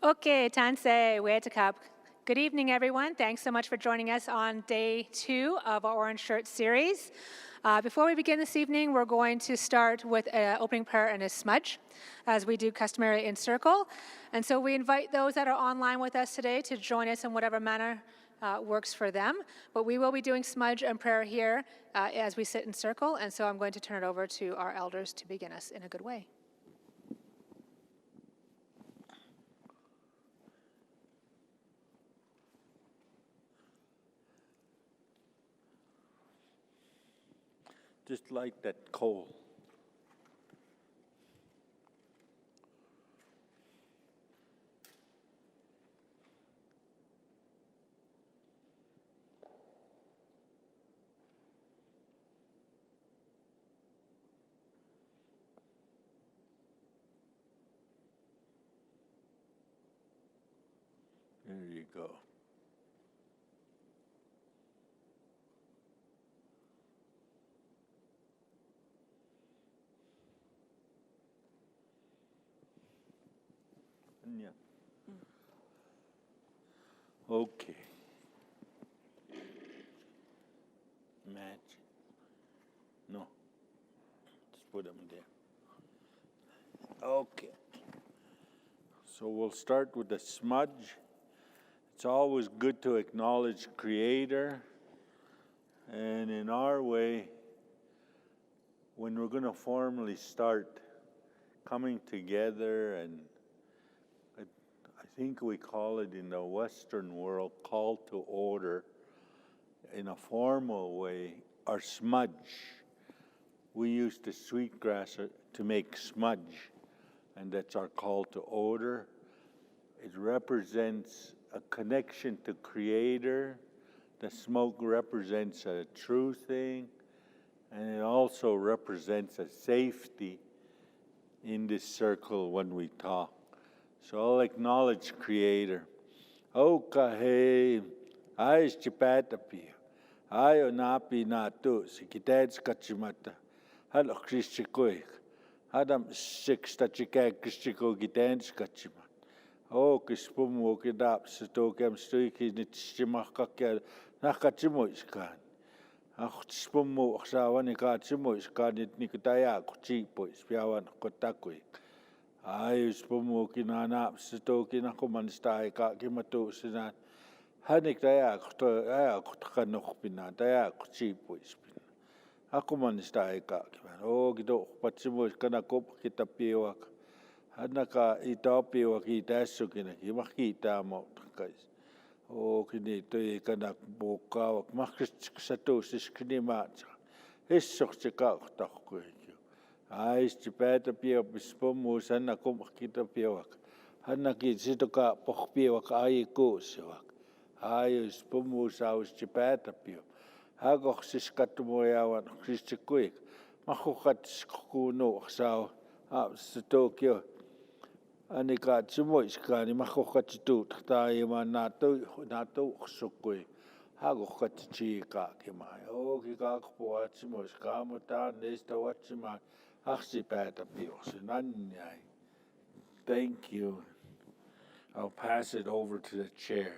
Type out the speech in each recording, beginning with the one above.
Okay, Tansei, Weetakap. Good evening, everyone. Thanks so much for joining us on day 2 of our Orange Shirt series. Before we begin this evening, we're going to start with an opening prayer and a smudge, as we do customary in circle. And so we invite those that are online with us today to join us in whatever manner works for them. But we will be doing smudge and prayer here as we sit in circle. And so I'm going to turn it over to our elders to begin us in a good way. Just like that coal. There you go. Yeah. Okay. Match. No. Just put them there. Okay. So we'll start with the smudge. It's always good to acknowledge Creator. And in our way, when we're going to formally start coming together, and I think we call it in the Western world call to order, in a formal way, our smudge. We use the sweetgrass to make smudge, and that's our call to order. It represents a connection to Creator. The smoke represents a true thing, and it also represents a safety in this circle when we talk. So I'll acknowledge Creator. O kahe, ai stipatapi, ai onapi natu, sikitets kachimata, halo Christikoik, hadam sixtachika Christiko gitens kachimat. O kispumu kidap sitokam stuiki nitschimakakia, nakachimoiskan. Spumu sawan ikachimoiskan it nikutaya kuchipo, spiawan kotakuik. Ai spumu kinana sitoki nakumanstai ka kimatu sinan. Hanik daya kutanok pina, daya kuchipo ispin. Akumanstai ka kiman. O gido pachimo kanakop kitapiwak. Hanaka itapiwak itasukina kimakita mo kais. O kini to kanak bokawak makisatu siskinimat. Hissok chika kutakui. Ai stipata pia bispomu sana kom kita piawak. Hanaki sitoka pokpiawak ai kusiwak. Ai spomu sau stipata pia. Hagok siskatumoyawan Christikuik. Makukat skuno sau sitokyo. Anika tsumoiskani makukat tu taima nato sukui. Hagok chika kimai. O kika kpoat simoiskamo ta nesta watchimai. Thank you. I'll pass it over to the chair.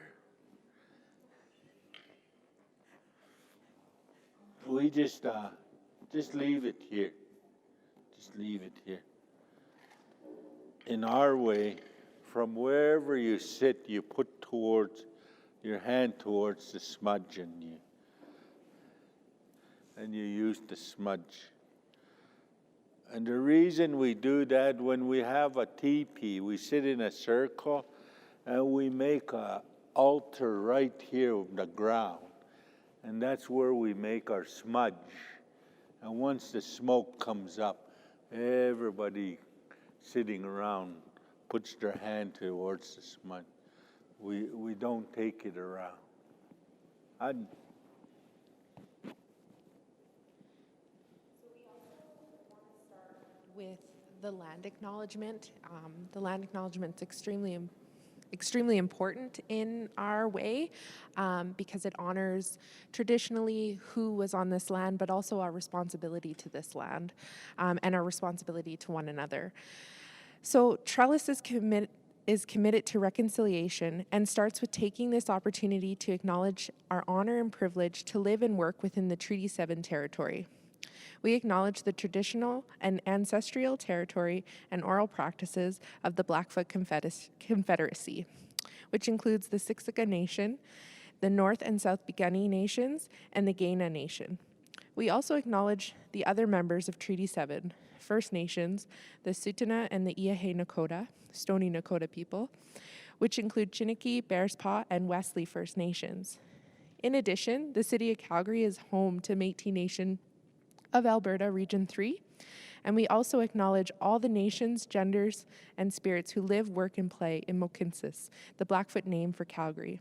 We just leave it here. Just leave it here. In our way, from wherever you sit, you put your hand towards the smudge, and you use the smudge. And the reason we do that, when we have a teepee, we sit in a circle and we make an altar right here on the ground. And that's where we make our smudge. And once the smoke comes up, everybody sitting around puts their hand towards the smudge. We don't take it around. With the land acknowledgement. The land acknowledgement is extremely important in our way because it honors traditionally who was on this land, but also our responsibility to this land and our responsibility to one another. So Trellis is is committed to reconciliation and starts with taking this opportunity to acknowledge our honor and privilege to live and work within the Treaty 7 territory. We acknowledge the traditional and ancestral territory and oral practices of the Blackfoot Confederacy, which includes the Siksika Nation, the North and South Piikani Nations, and the Kainai Nation. We also acknowledge the other members of Treaty 7, First Nations, the Tsuut'ina and the Iahei Nakota, Stoney Nakota people, which include Chiniki, Bearspaw, and Wesley First Nations. In addition, the City of Calgary is home to Métis Nation of Alberta Region 3, and we also acknowledge all the nations, genders, and spirits who live, work, and play in Mohkinstsis, the Blackfoot name for Calgary,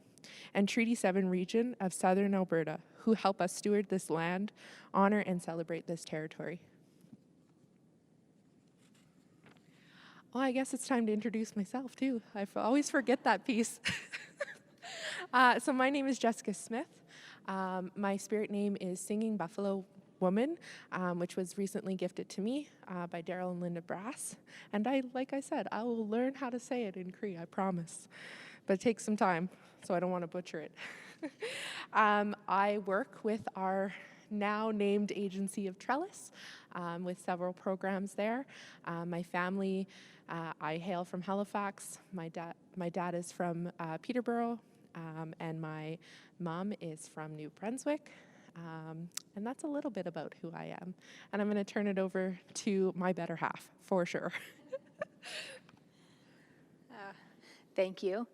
and Treaty 7 region of Southern Alberta, who help us steward this land, honor, and celebrate this territory. Oh, I guess it's time to introduce myself, too. I always forget that piece. So my name is Jessica Smith. My spirit name is Singing Buffalo Woman, which was recently gifted to me by Daryl and Linda Brass. And like I said, I will learn how to say it in Cree, I promise. But it takes some time, so I don't want to butcher it. I work with our now named agency of Trellis, with several programs there. My family, I hail from Halifax. My dad is from Peterborough, and my mom is from New Brunswick. And that's a little bit about who I am. And I'm going to turn it over to my better half, for sure. Thank you.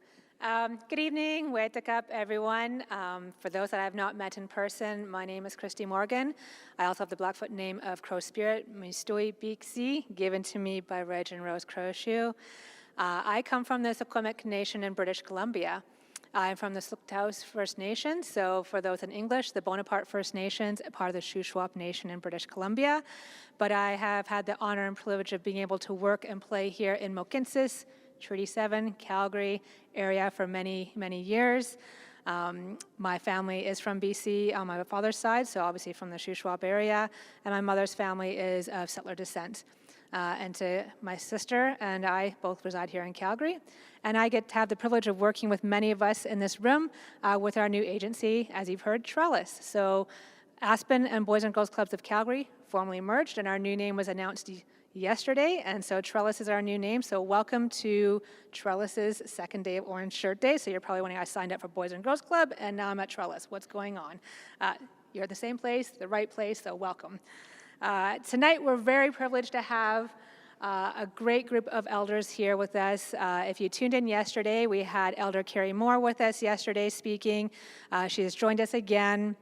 Good evening, Wetakap, everyone. For those that I have not met in person, my name is Christy Morgan. I also have the Blackfoot name of Crow Spirit, Mistoi Biksi, given to me by Reg and Rose Crowshoe. I come from the Secwepemc Nation in British Columbia. I'm from the Slicktaus First Nation, so for those in English, the Bonaparte First Nations, part of the Shuswap Nation in British Columbia. But I have had the honor and privilege of being able to work and play here in Mohkinstsis, Treaty 7, Calgary area for many, many years. My family is from BC on my father's side, so obviously from the Shuswap area, and my mother's family is of settler descent. And to my sister and I both reside here in Calgary. And I get to have the privilege of working with many of us in this room with our new agency, as you've heard, Trellis. So Aspen and Boys and Girls Clubs of Calgary formally merged, and our new name was announced yesterday, and so Trellis is our new name. So welcome to Trellis's second day of Orange Shirt Day. So you're probably wondering, I signed up for Boys and Girls Club, and now I'm at Trellis. What's going on? You're at the same place, the right place, so welcome. Tonight, we're very privileged to have a great group of elders here with us. If you tuned in yesterday, we had Elder Carrie Moore with us yesterday speaking. She has joined us again.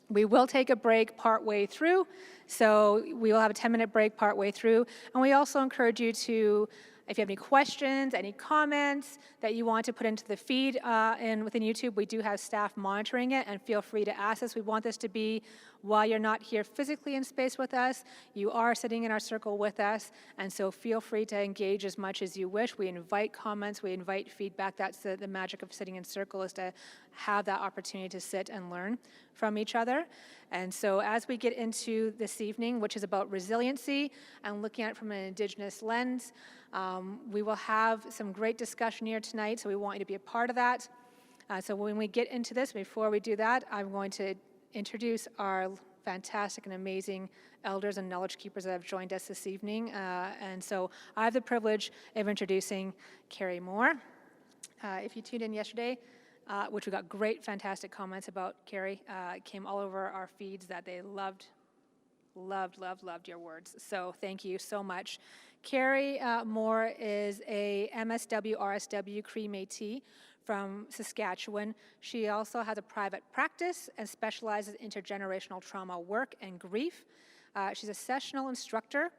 We will take a break partway through, so we will have a 10-minute break partway through. And we also encourage you to, if you have any questions, any comments that you want to put into the feed within YouTube, we do have staff monitoring it, and feel free to ask us. We want this to be, while you're not here physically in space with us, you are sitting in our circle with us, and so feel free to engage as much as you wish. We invite comments, we invite feedback. That's the magic of sitting in circle, is to have that opportunity to sit and learn from each other. And so as we get into this evening, which is about resiliency and looking at it from an Indigenous lens, we will have some great discussion here tonight, so we want you to be a part of that. So when we get into this, before we do that, I'm going to introduce our fantastic and amazing elders and knowledge keepers that have joined us this evening. And so I have the privilege of introducing Carrie Moore. If you tuned in yesterday, which we got great, fantastic comments about Carrie, it came all over our feeds that they loved your words. So thank you so much. Carrie Moore is a MSW, RSW Cree Métis from Saskatchewan. She also has a private practice and specializes in intergenerational trauma work and grief. She's a sessional instructor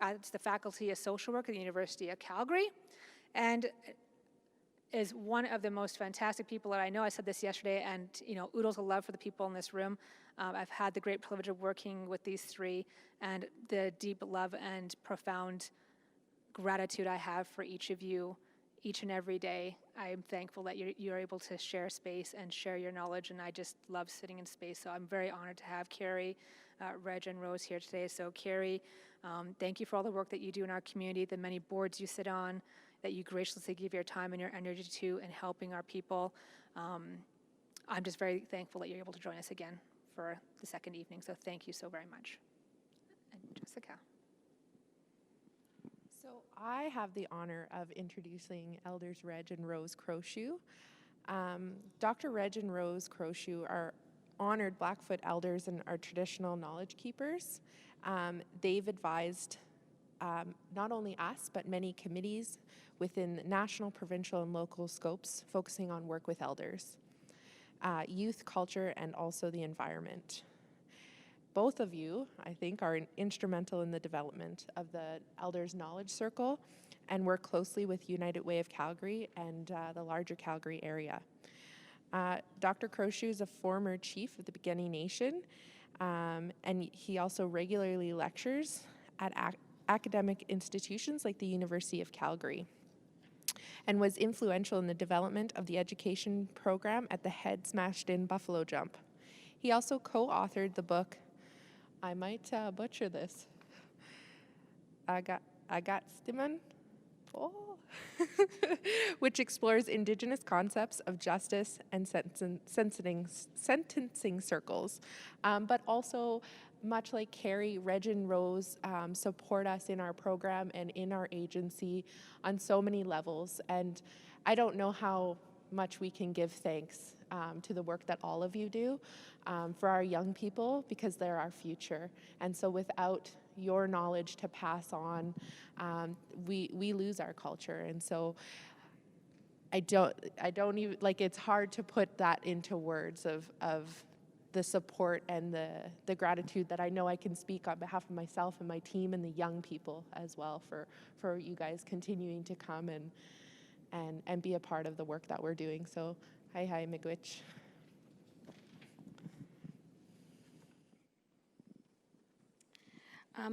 at the Faculty of Social Work at the University of Calgary, and is one of the most fantastic people that I know. I said this yesterday, and oodles of love for the people in this room. I've had the great privilege of working with these three, and the deep love and profound gratitude I have for each of you each and every day. I am thankful that you're able to share space and share your knowledge, and I just love sitting in space. So I'm very honored to have Carrie, Reg, and Rose here today. So Carrie, thank you for all the work that you do in our community, the many boards you sit on, that you graciously give your time and your energy to in helping our people. I'm just very thankful that you're able to join us again for the second evening, so thank you so very much. And Jessica. So I have the honor of introducing Elders Reg and Rose Crowshoe. Dr. Reg and Rose Crowshoe are honored Blackfoot elders and are traditional knowledge keepers. They've advised not only us, but many committees within national, provincial, and local scopes focusing on work with elders, youth, culture, and also the environment. Both of you, I think, are instrumental in the development of the Elders Knowledge Circle and work closely with United Way of Calgary and the larger Calgary area. Dr. Crowshoe is a former chief of the Piikani Nation, and he also regularly lectures at academic institutions like the University of Calgary, and was influential in the development of the education program at the Head Smashed In Buffalo Jump. He also co-authored the book, I might butcher this, Agatstimon, which explores Indigenous concepts of justice and sentencing circles, but also, much like Carrie, Reg and Rose support us in our program and in our agency on so many levels. And I don't know how much we can give thanks to the work that all of you do for our young people, because they're our future. And so without your knowledge to pass on, we lose our culture. And so I don't even, like, it's hard to put that into words of the support and the gratitude that I know I can speak on behalf of myself and my team and the young people as well for you guys continuing to come and be a part of the work that we're doing. So, hi, miigwech.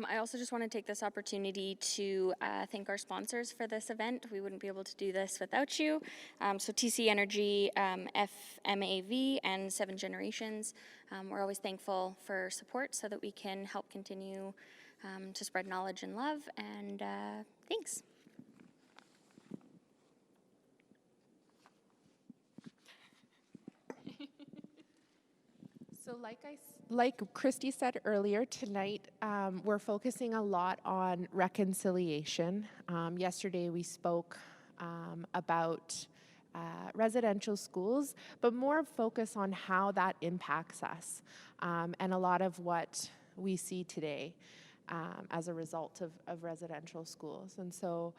I also just want to take this opportunity to thank our sponsors for this event. We wouldn't be able to do this without you. So TC Energy, FMAV, and 7 Generations. We're always thankful for support so that we can help continue to spread knowledge and love. And thanks. So like Christy said earlier, tonight we're focusing a lot on reconciliation. Yesterday we spoke about residential schools, but more focus on how that impacts us and a lot of what we see today as a result of residential schools. And so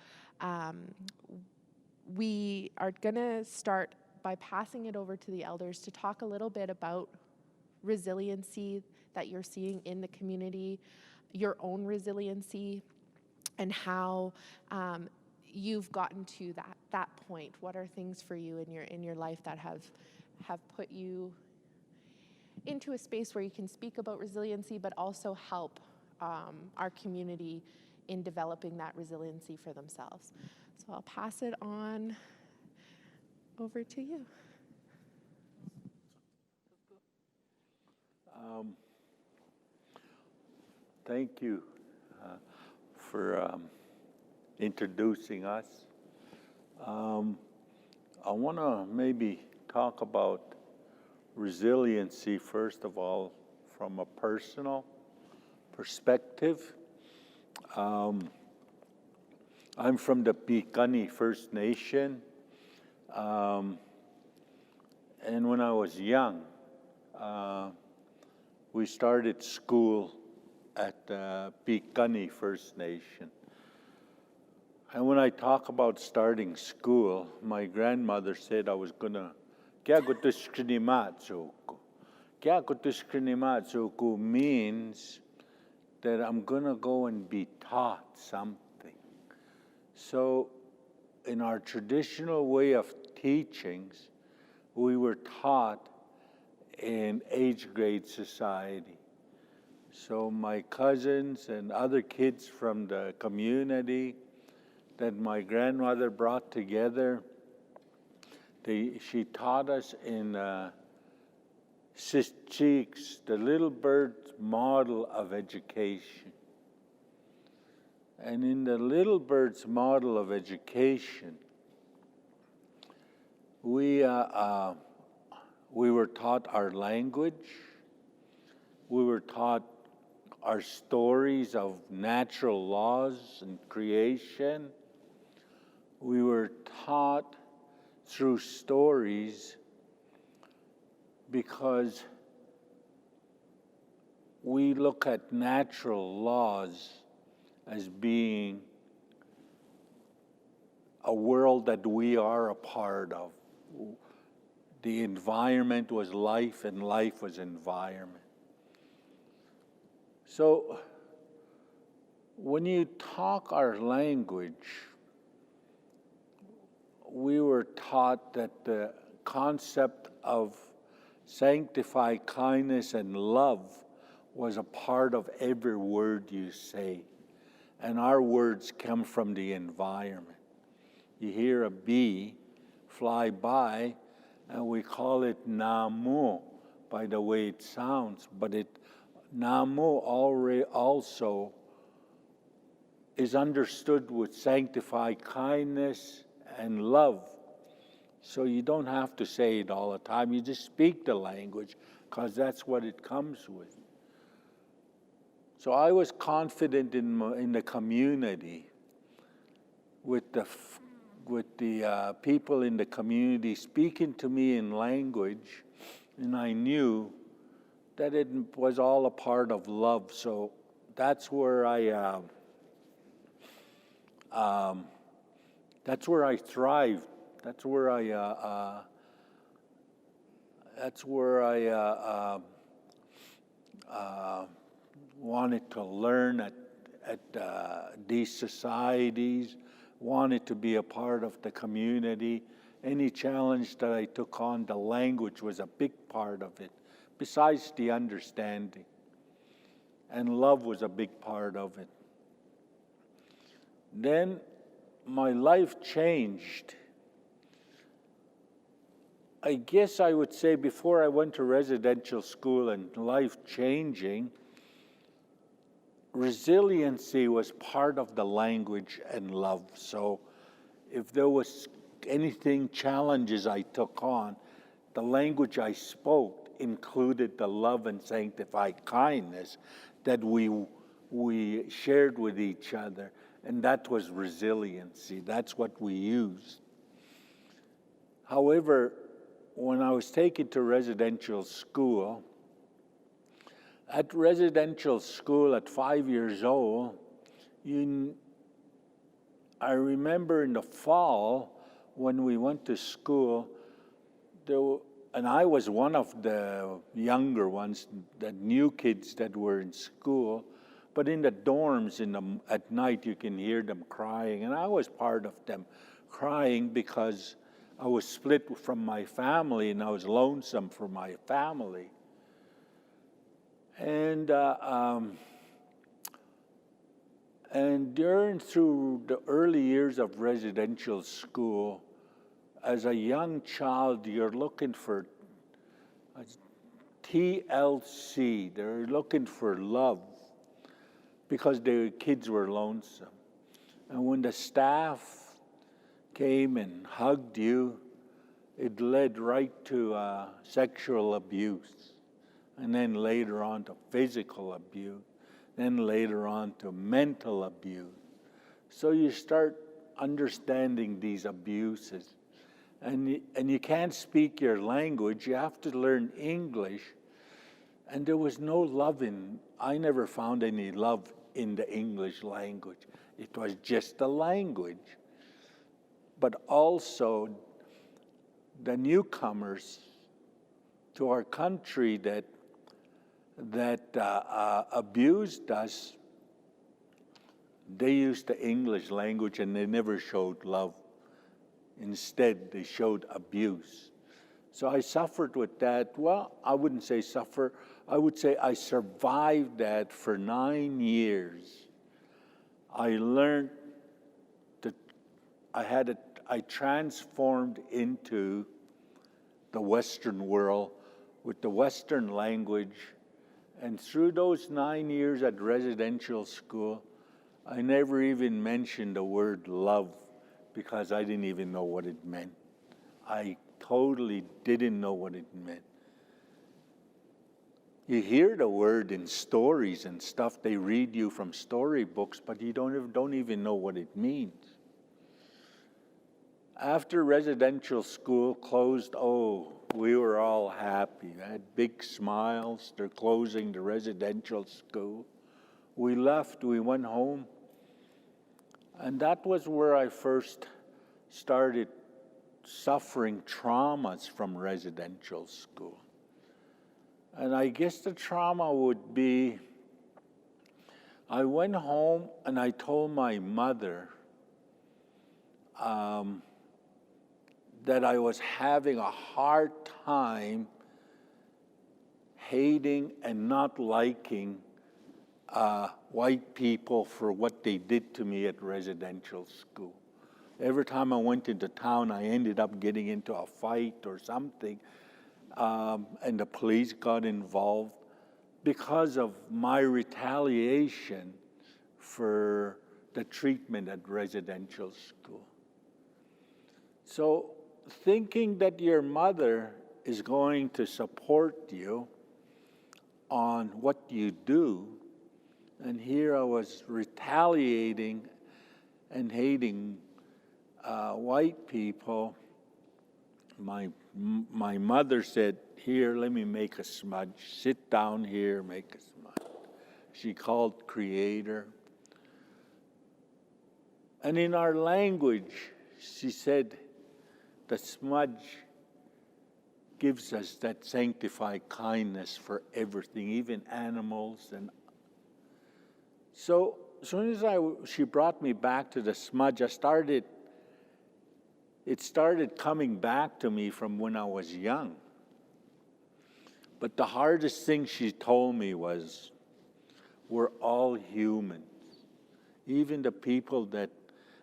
we are going to start by passing it over to the elders to talk a little bit about resiliency that you're seeing in the community, your own resiliency, and how you've gotten to that point. What are things for you in your life that have put you into a space where you can speak about resiliency, but also help our community in developing that resiliency for themselves. So I'll pass it on over to you. Thank you for introducing us. I want to maybe talk about resiliency, first of all, from a personal perspective. I'm from the Piikani First Nation, and when I was young, we started school at Piikani First Nation. And when I talk about starting school, my grandmother said I was gonna, kya kutushkinimatsuku. Kya kutushkinimatsuku means that I'm gonna go and be taught something. So in our traditional way of teachings, we were taught in age grade society. So my cousins and other kids from the community that my grandmother brought together, she taught us in Sistrix, 'the Little Bird's model of education. 'The Little Bird's model of education' means that I'm gonna go and be taught something. So in our traditional way of teachings, we were taught in age grade society. So my cousins and other kids from the community that my grandmother brought together, she taught us in Sistrix, 'the Little Bird's model of education'. And in the Little Birds model of education, we were taught our language, we were taught our stories of natural laws and creation, we were taught through stories because we look at natural laws as being a world that we are a part of. The environment was life and life was environment. So when you talk our language, we were taught that the concept of sanctified kindness and love was a part of every word you say. And our words come from the environment. You hear a bee fly by, and we call it namu by the way it sounds, but namu already also is understood with sanctified kindness and love. So you don't have to say it all the time. You just speak the language because that's what it comes with. So I was confident in the community with the people in the community speaking to me in language, and I knew that it was all a part of love. So that's where I thrived. That's where I wanted to learn at these societies, wanted to be a part of the community. Any challenge that I took on, the language was a big part of it, besides the understanding. And love was a big part of it. Then my life changed. I guess I would say before I went to residential school and life changing, resiliency was part of the language and love. So if there was anything, challenges I took on, the language I spoke included the love and sanctified kindness that we shared with each other. And that was resiliency. That's what we used. However, when I was taken to residential school, at 5 years old, I remember in the fall when we went to school, and I was one of the younger ones, the new kids that were in school, but in the dorms at night you can hear them crying, and I was part of them crying because I was split from my family and I was lonesome for my family. And through the early years of residential school, as a young child, you're looking for TLC. They're looking for love because the kids were lonesome. And when the staff came and hugged you, it led right to sexual abuse. And then later on to physical abuse, then later on to mental abuse. So you start understanding these abuses. And you can't speak your language, you have to learn English. And there was no love I never found any love in the English language. It was just a language. But also the newcomers to our country that abused us, they used the English language and they never showed love. Instead, they showed abuse. So I suffered with that. Well, I wouldn't say suffer. I would say I survived that for 9 years. I learned that I transformed into the Western world with the Western language. And through those 9 years at residential school, I never even mentioned the word love because I didn't even know what it meant. I totally didn't know what it meant. You hear the word in stories and stuff. They read you from storybooks, but you don't even know what it means. After residential school closed, we were all happy. I had big smiles. They're closing the residential school. We left. We went home. And that was where I first started suffering traumas from residential school. And I guess the trauma would be, I went home and I told my mother that I was having a hard time hating and not liking white people for what they did to me at residential school. Every time I went into town, I ended up getting into a fight or something. And the police got involved because of my retaliation for the treatment at residential school. So thinking that your mother is going to support you on what you do, and here I was retaliating and hating white people. My mother said, "Here, let me make a smudge. Sit down here, make a smudge." She called Creator. And in our language, she said, the smudge gives us that sanctified kindness for everything, even animals. And so as soon as she brought me back to the smudge, it started coming back to me from when I was young. But the hardest thing she told me was, we're all humans. Even the people that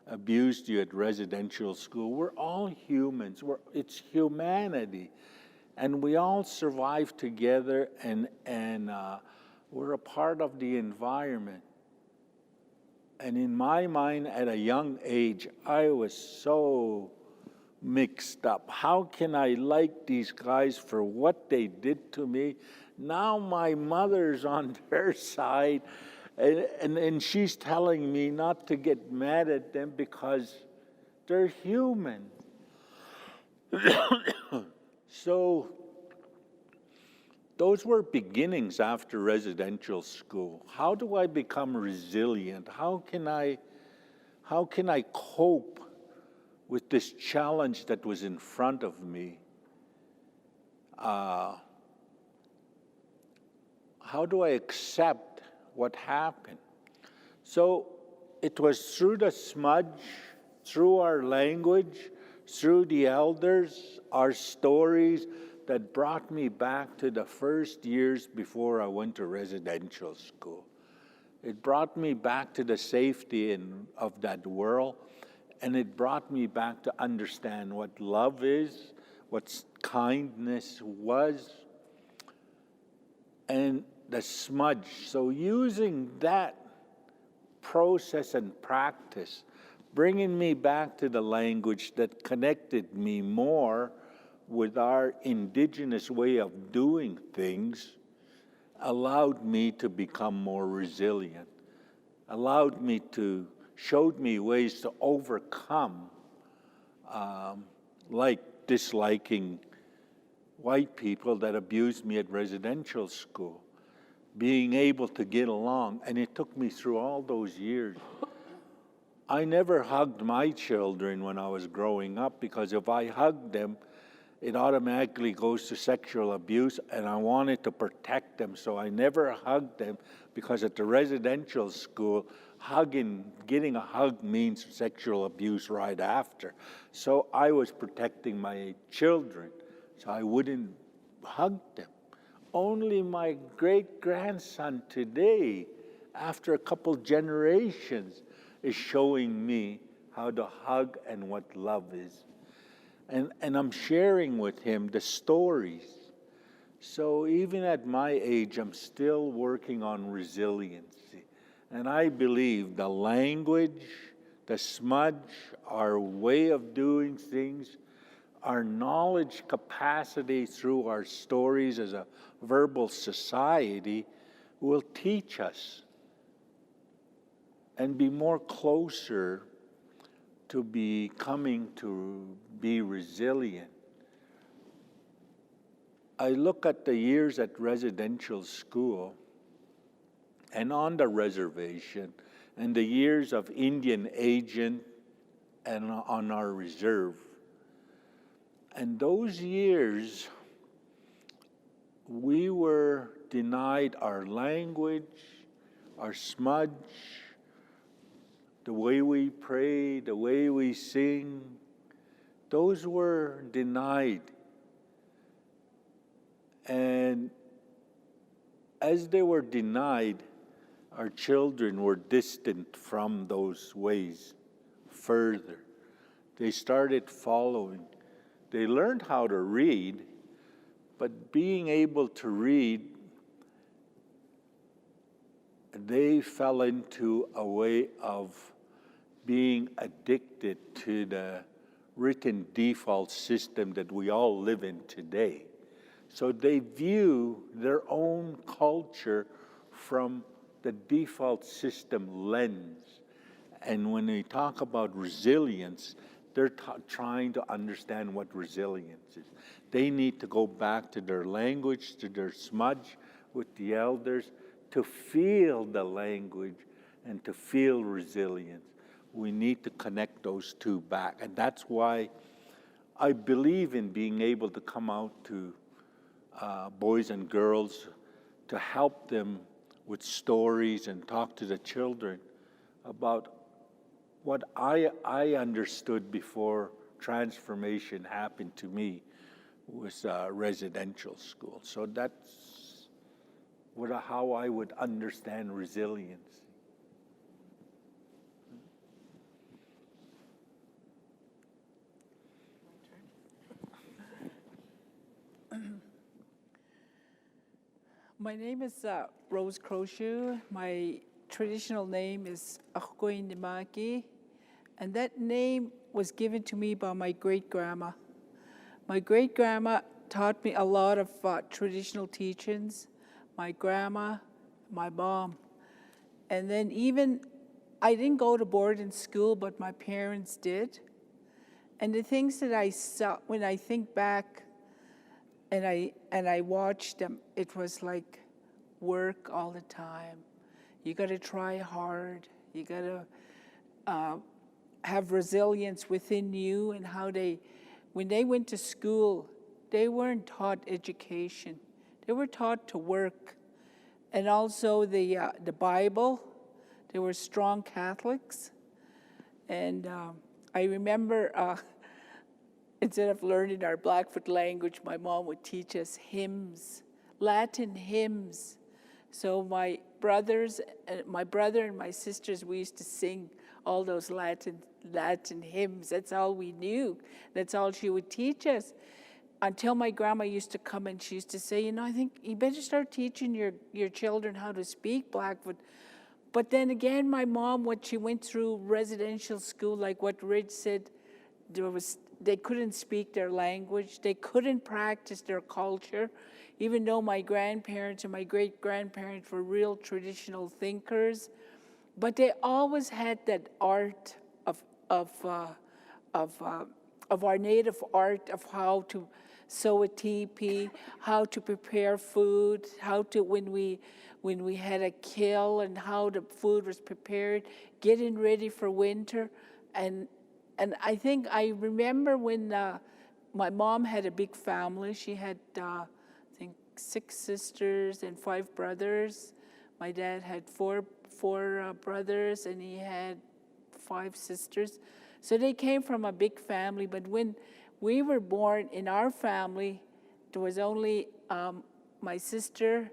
abused you at residential school, we're all humans. It's humanity. And we all survive together, and we're a part of the environment. And in my mind, at a young age, I was so mixed up. How can I like these guys for what they did to me? Now my mother's on their side, and she's telling me not to get mad at them because they're human. So those were beginnings after residential school. How do I become resilient? How can I cope with this challenge that was in front of me? How do I accept what happened? So it was through the smudge, through our language, through the elders, our stories, that brought me back to the first years before I went to residential school. It brought me back to the safety of that world. And it brought me back to understand what love is, what kindness was, and the smudge. So using that process and practice, bringing me back to the language that connected me more with our indigenous way of doing things, allowed me to become more resilient, showed me ways to overcome, like disliking white people that abused me at residential school, being able to get along. And it took me through all those years. I never hugged my children when I was growing up, because if I hugged them, it automatically goes to sexual abuse, and I wanted to protect them, so I never hugged them, because at the residential school, getting a hug means sexual abuse right after. So I was protecting my children, so I wouldn't hug them. Only my great-grandson today, after a couple generations, is showing me how to hug and what love is. And I'm sharing with him the stories. So even at my age, I'm still working on resiliency. And I believe the language, the smudge, our way of doing things, our knowledge capacity through our stories as a verbal society will teach us and be more closer to becoming to be resilient. I look at the years at residential school and on the reservation and the years of Indian agent and on our reserve. And those years, we were denied our language, our smudge, the way we pray, the way we sing. Those were denied. And as they were denied, our children were distant from those ways further. They started following. They learned how to read, but being able to read, they fell into a way of being addicted to the written default system that we all live in today. So they view their own culture from the default system lens. And when they talk about resilience, they're trying to understand what resilience is. They need to go back to their language, to their smudge with the elders, to feel the language and to feel resilience. We need to connect those two back. And that's why I believe in being able to come out to boys and girls to help them with stories and talk to the children about what I understood before transformation happened to me was residential school. So that's how I would understand resilience. My name is Rose Croshoe. My traditional name is Ahkoy Nimaki, and that name was given to me by my great-grandma. My great-grandma taught me a lot of traditional teachings, my grandma, my mom. And then even, I didn't go to boarding school, but my parents did. And the things that I saw, when I think back and I watched them, it was like work all the time. You got to try hard. You got to have resilience within you, and how when they went to school, they weren't taught education. They were taught to work. And also the Bible. They were strong Catholics. And I remember instead of learning our Blackfoot language, my mom would teach us hymns, Latin hymns. So my brother and my sisters, we used to sing all those Latin hymns. That's all we knew. That's all she would teach us. Until my grandma used to come and she used to say, I think you better start teaching your children how to speak Blackfoot. But then again, my mom, when she went through residential school, like what Rich said, they couldn't speak their language. They couldn't practice their culture. Even though my grandparents and my great-grandparents were real traditional thinkers, but they always had that art of our native art of how to sew a teepee, how to prepare food, how to when we had a kill and how the food was prepared, getting ready for winter, and I think I remember when my mom had a big family. She had I think 6 sisters and 5 brothers. My dad had four brothers, and he had 5 sisters. So they came from a big family. But when we were born in our family, there was only my sister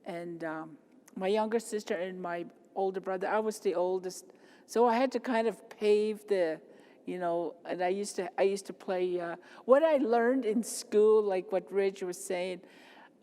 and my younger sister and my older brother. I was the oldest, so I had to kind of pave the, and I used to play. What I learned in school, like what Rich was saying,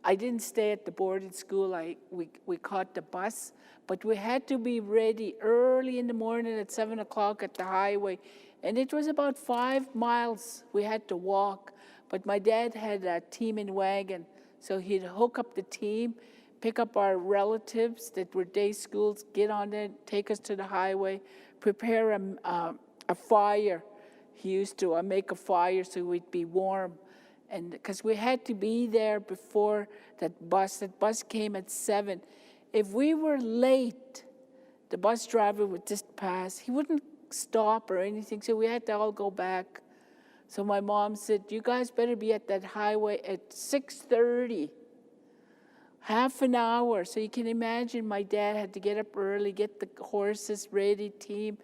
I didn't stay at the boarding school. We caught the bus, but we had to be ready early in the morning at 7 o'clock at the highway. And it was about 5 miles we had to walk. But my dad had a team and wagon, so he'd hook up the team, pick up our relatives that were day schools, get on there, take us to the highway, prepare a fire. He used to make a fire so we'd be warm. And because we had to be there before that bus came at 7. If we were late, the bus driver would just pass. He wouldn't stop or anything, so we had to all go back. So my mom said, you guys better be at that highway at 6:30, half an hour. So you can imagine my dad had to get up early, get the horses ready, team,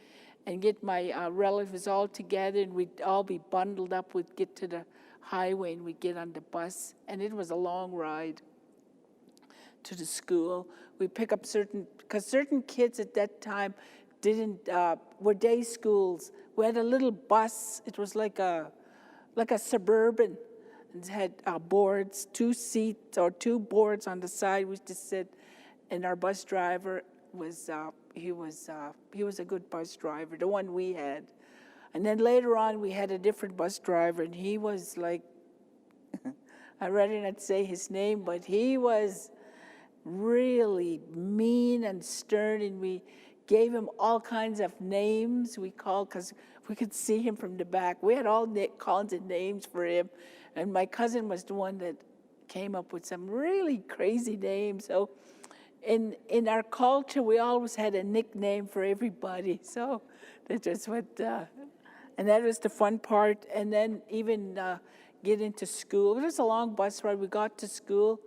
and get my relatives all together, and we'd all be bundled up. We'd get to the highway and we'd get on the bus, and it was a long ride to the school. We pick up because certain kids at that time were day schools. We had a little bus. It was like a Suburban. It had boards, 2 seats or 2 boards on the side. We used to sit, and our bus driver was he was a good bus driver, the one we had. And then later on, we had a different bus driver, and he was like, I'd rather not say his name, but he was really mean and stern, and we gave him all kinds of names we called, because we could see him from the back. We had all kinds of names for him, and my cousin was the one that came up with some really crazy names. So in our culture, we always had a nickname for everybody. So that's just what, and that was the fun part. And then even get into school. It was a long bus ride. We got to school.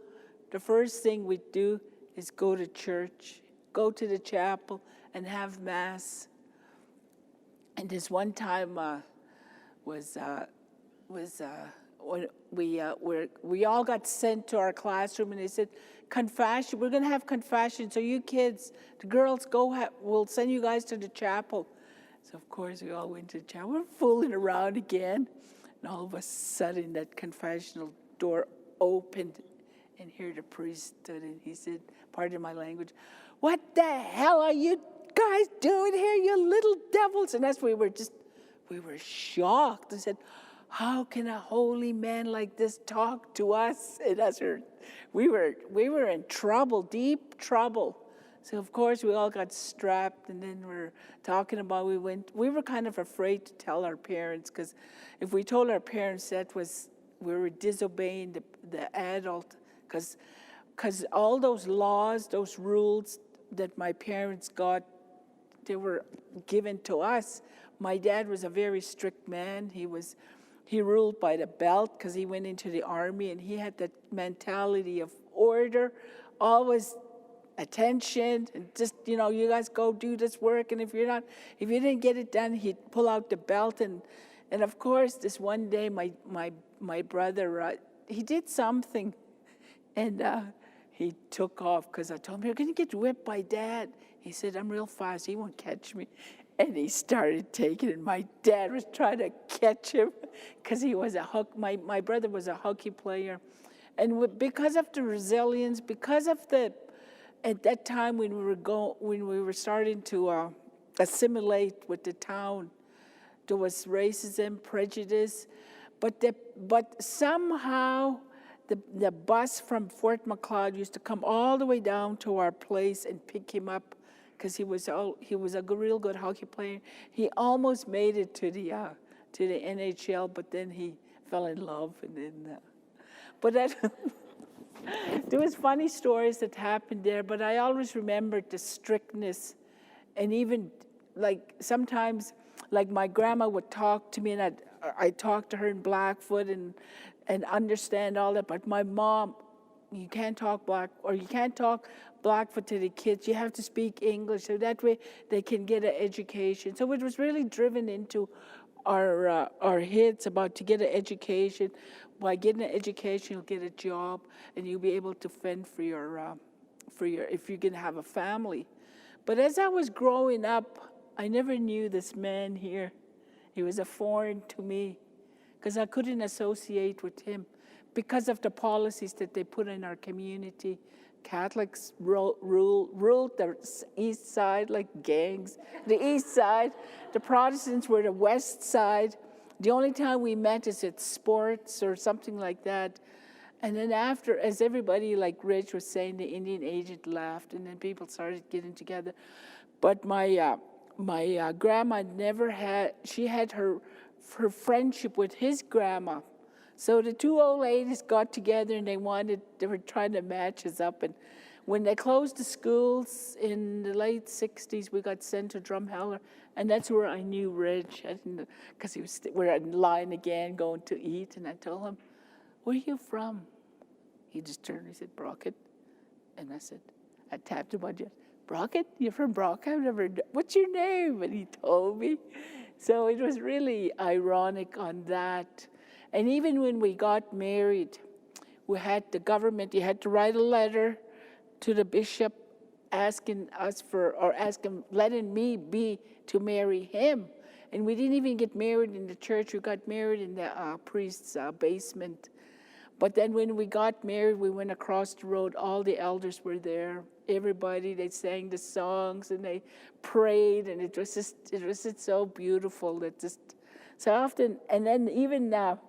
The first thing we'd do is go to church, go to the chapel, and have mass. And this one time when we all got sent to our classroom, and they said, confession, we're going to have confession, so you kids, the girls, we'll send you guys to the chapel. So of course we all went to the chapel. We're fooling around again, and all of a sudden that confessional door opened, and here the priest stood, and he said, pardon my language, what the hell are you guys doing here, you little devils? And we were shocked. I said, how can a holy man like this talk to us? And we were in trouble, deep trouble. So of course we all got strapped, and then we're talking about, we were kind of afraid to tell our parents, because if we told our parents, we were disobeying the adult, because all those laws, those rules that my parents got, they were given to us. My dad was a very strict man. He ruled by the belt because he went into the army, and he had that mentality of order, always attention, and just, you guys go do this work, and if you didn't get it done, he'd pull out the belt. And of course, this one day, my brother, he did something, and he took off, because I told him, you're going to get whipped by Dad. He said, I'm real fast, he won't catch me. And he started taking it. My dad was trying to catch him, because he was my brother was a hockey player. And because of the resilience, because of at that time when we were starting to assimilate with the town, there was racism, prejudice, but somehow the bus from Fort Macleod used to come all the way down to our place and pick him up, because he was a real good hockey player. He almost made it to the NHL, but then he fell in love, and then. But there was funny stories that happened there. But I always remembered the strictness, and even like sometimes, like my grandma would talk to me, and I'd talk to her in Blackfoot and understand all that. But my mom, you can't talk Blackfoot to the kids. You have to speak English, so that way they can get an education. So it was really driven into our heads about to get an education. By getting an education, you'll get a job, and you'll be able to fend for your if you're going to have a family. But as I was growing up, I never knew this man here. He was a foreign to me, because I couldn't associate with him. because of the policies that they put in our community. Catholics ruled the east side like gangs. The east side, the Protestants were the west side. The only time we met is at sports or something like that. And then after, as everybody, like Rich was saying, the Indian agent left, and then people started getting together. But my grandma never had, she had her friendship with his grandma. So the two old ladies got together and they were trying to match us up. And when they closed the schools in the late 60s, we got sent to Drumheller. And that's where I knew Rich, because we're in line again going to eat. And I told him, "Where are you from?" He just turned and he said, "Brockett." And I tapped him on the "Brockett? You're from Brockett? What's your name?" And he told me. So it was really ironic on that. And even when we got married, you had to write a letter to the bishop asking us letting me be to marry him. And we didn't even get married in the church. We got married in the priest's basement. But then when we got married, we went across the road. All the elders were there. Everybody, they sang the songs and they prayed, and it was just so beautiful. That just so often. And then even now,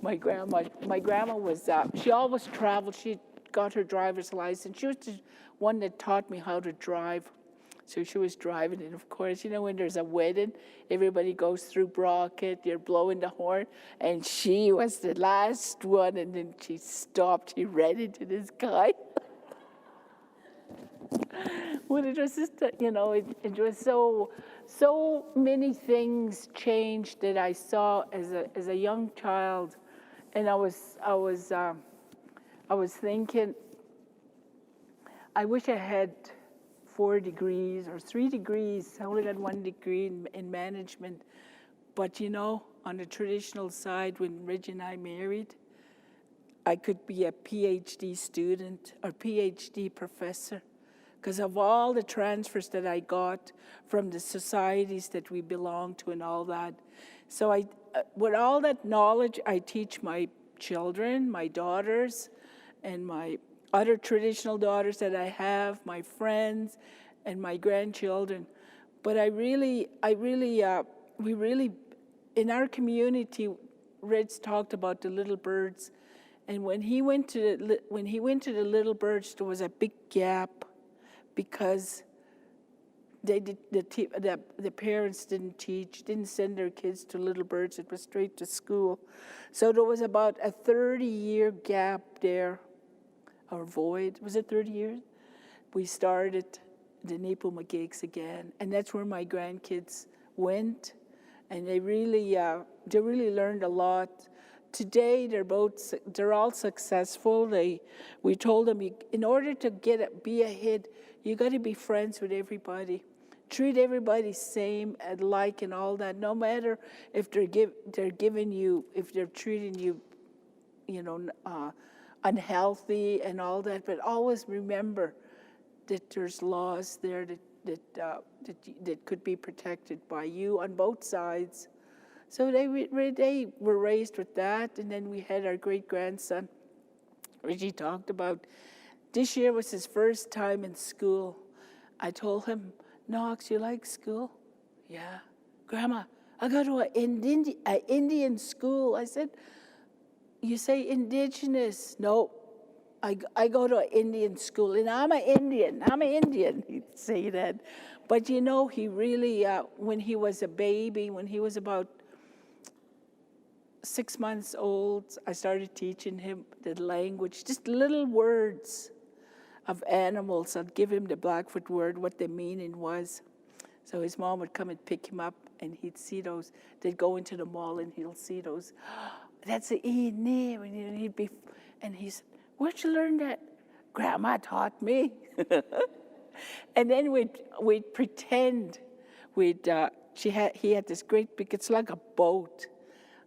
my grandma was she always traveled. She got her driver's license. She was the one that taught me how to drive. So she was driving, and of course, when there's a wedding, everybody goes through Brockett, you're blowing the horn, and she was the last one, and then she stopped, she ran into this guy. Well, it was just, it was so many things changed that I saw as a young child, and I was thinking, I wish I had 4 degrees or 3 degrees. I only got 1 degree in management. But on the traditional side, when Reggie and I married, I could be a PhD student or PhD professor because of all the transfers that I got from the societies that we belong to and all that. So with all that knowledge, I teach my children, my daughters, and my other traditional daughters that I have, my friends, and my grandchildren. But we really, in our community, Red's talked about the little birds, and when he went to the little birds, there was a big gap because the parents didn't send their kids to little birds. It was straight to school, so there was about a 30-year gap there. Or void, was it 30 years? We started the Nepoma gigs again, and that's where my grandkids went, and they really learned a lot. Today, they're all successful. We told them, in order to be ahead, you got to be friends with everybody. Treat everybody same, alike, and all that. No matter if they're treating you, unhealthy and all that, but always remember that there's laws there that could be protected by you on both sides. So they were raised with that, and then we had our great-grandson, Reggie talked about. This year was his first time in school. I told him, "Knox, you like school?" "Yeah." "Grandma, I go to an Indian school." I said, "You say indigenous." "No, I go to an Indian school, and I'm an Indian. He'd say that. But he really, when he was a baby, when he was about 6 months old, I started teaching him the language, just little words of animals. I'd give him the Blackfoot word, what the meaning was. So his mom would come and pick him up, and he'd see those. They'd go into the mall, and he'll see those. "That's an E name," and he's, "Where'd you learn that?" "Grandma taught me." And then we'd pretend he had this great big, it's like a boat.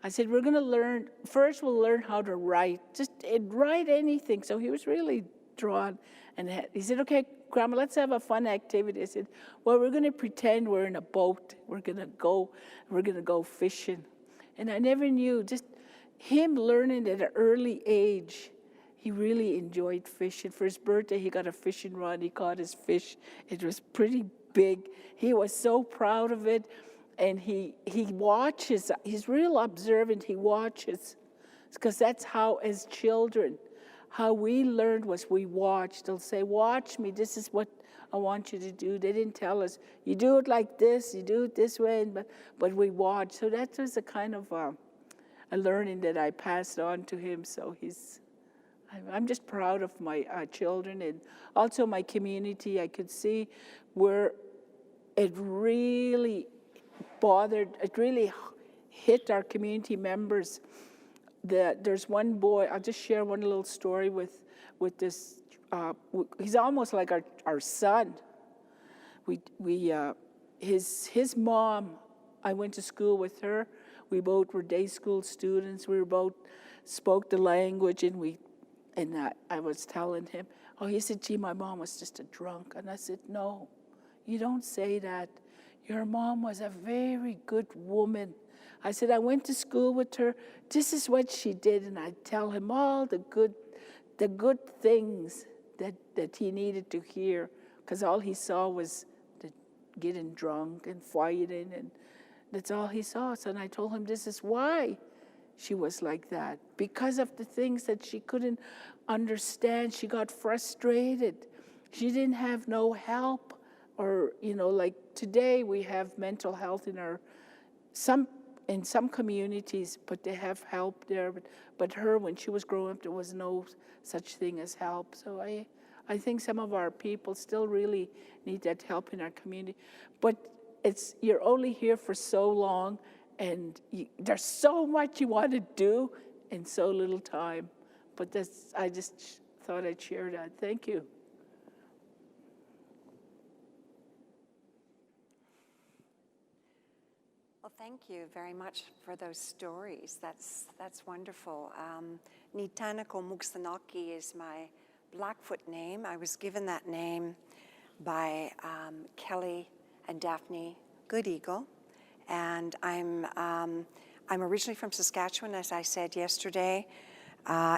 I said, we'll learn how to write, write anything. So he was really drawn, and he said, "Okay, Grandma, let's have a fun activity." I said, "Well, we're going to pretend we're in a boat. We're going to go fishing." And I never knew, just him learning at an early age, he really enjoyed fishing. For his birthday, he got a fishing rod. He caught his fish. It was pretty big. He was so proud of it. And he watches. He's real observant. He watches. Because that's how, as children, how we learned was we watched. They'll say, watch me. This is what I want you to do. They didn't tell us, you do it like this, you do it this way. But we watched. So that was a kind of a learning that I passed on to him. So I'm just proud of my children and also my community. I could see where it really it really hit our community members. There's one boy, I'll just share one little story with this, he's almost like our son. His mom, I went to school with her. We both were day school students. We both spoke the language, and I was telling him, oh, he said, gee, my mom was just a drunk. And I said, no, you don't say that. Your mom was a very good woman. I said, I went to school with her. This is what she did. And I'd tell him all the good things that he needed to hear, because all he saw was getting drunk and fighting, and that's all he saw. So I told him, this is why she was like that, because of the things that she couldn't understand. She got frustrated. She didn't have no help, or like today we have mental health in some communities, but they have help there. But her, when she was growing up, there was no such thing as help. So I think some of our people still really need that help in our community. But you're only here for so long, and there's so much you want to do in so little time. But I just thought I'd share that. Thank you. Well, thank you very much for those stories. That's wonderful. Nitanako Muksanaki is my Blackfoot name. I was given that name by Kelly and Daphne Good Eagle, and I'm originally from Saskatchewan, as I said yesterday.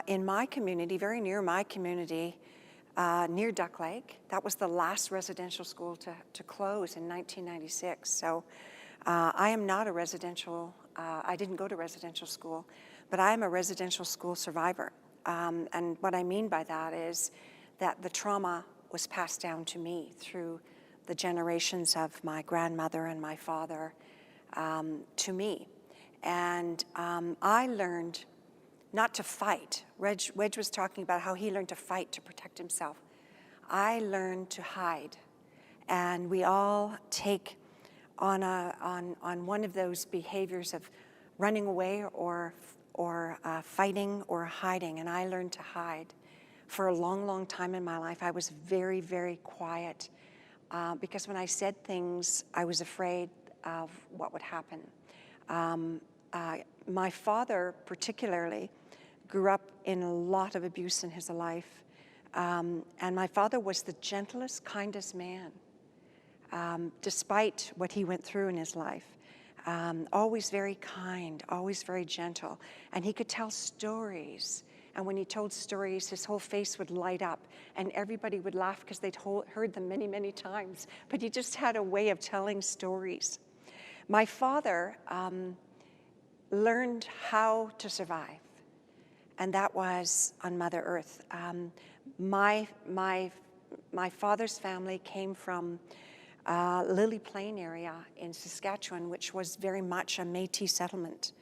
In my community, very near my community, near Duck Lake, that was the last residential school to close in 1996. So I am not a residential, I didn't go to residential school, but I am a residential school survivor. And what I mean by that is that the trauma was passed down to me through the generations of my grandmother and my father to me. And I learned not to fight. Wedge was talking about how he learned to fight to protect himself. I learned to hide. And we all take on one of those behaviors of running away or fighting or hiding, and I learned to hide. For a long, long time in my life, I was very, very quiet because when I said things, I was afraid of what would happen. My father, particularly, grew up in a lot of abuse in his life, and my father was the gentlest, kindest man. Despite what he went through in his life. Always very kind, always very gentle. And he could tell stories. And when he told stories, his whole face would light up. And everybody would laugh because they'd heard them many, many times. But he just had a way of telling stories. My father learned how to survive. And that was on Mother Earth. My father's family came from Lily Plain area in Saskatchewan, which was very much a Métis settlement,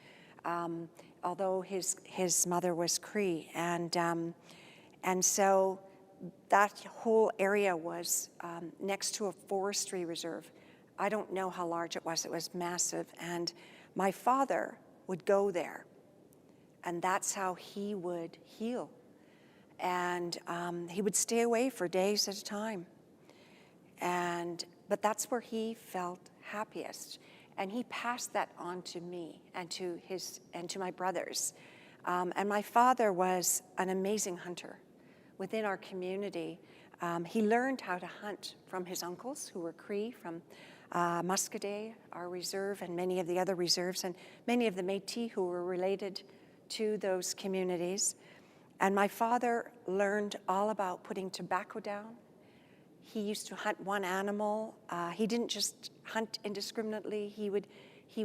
although his mother was Cree, and so that whole area was next to a forestry reserve. I don't know how large it was massive, and my father would go there, and that's how he would heal, and he would stay away for days at a time, but that's where he felt happiest. And he passed that on to me and to my brothers. And my father was an amazing hunter within our community. He learned how to hunt from his uncles, who were Cree, from Muscadet, our reserve, and many of the other reserves, and many of the Métis who were related to those communities. And my father learned all about putting tobacco down. He used to hunt one animal. He didn't just hunt indiscriminately. He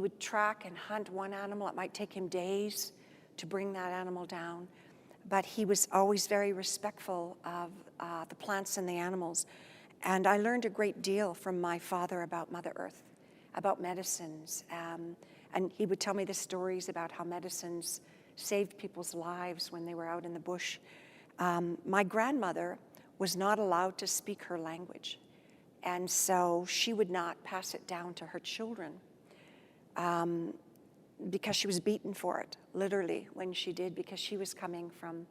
would track and hunt one animal. It might take him days to bring that animal down. But he was always very respectful of the plants and the animals. And I learned a great deal from my father about Mother Earth, about medicines. And he would tell me the stories about how medicines saved people's lives when they were out in the bush. My grandmother was not allowed to speak her language, and so she would not pass it down to her children because she was beaten for it, literally, when she did, because she was coming from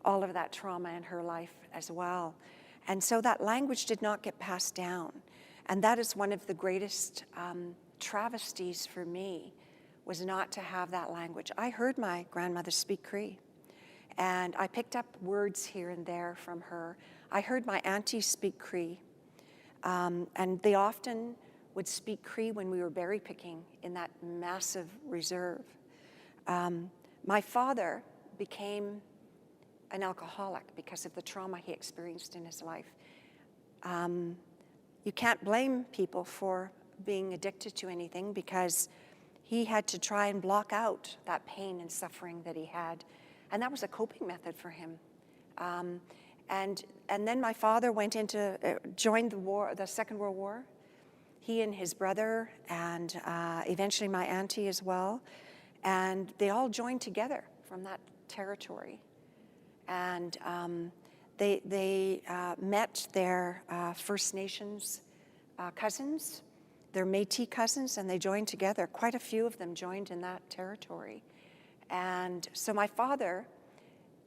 all of that trauma in her life as well. And so that language did not get passed down. And that is one of the greatest travesties for me, was not to have that language. I heard my grandmother speak Cree, and I picked up words here and there from her. I heard my auntie speak Cree, and they often would speak Cree when we were berry picking in that massive reserve. My father became an alcoholic because of the trauma he experienced in his life. You can't blame people for being addicted to anything, because he had to try and block out that pain and suffering that he had. And that was a coping method for him. And then my father went into, joined the war, the Second World War. He and his brother, and eventually my auntie as well. And they all joined together from that territory. And they met their First Nations cousins, their Métis cousins, and they joined together. Quite a few of them joined in that territory. And so my father,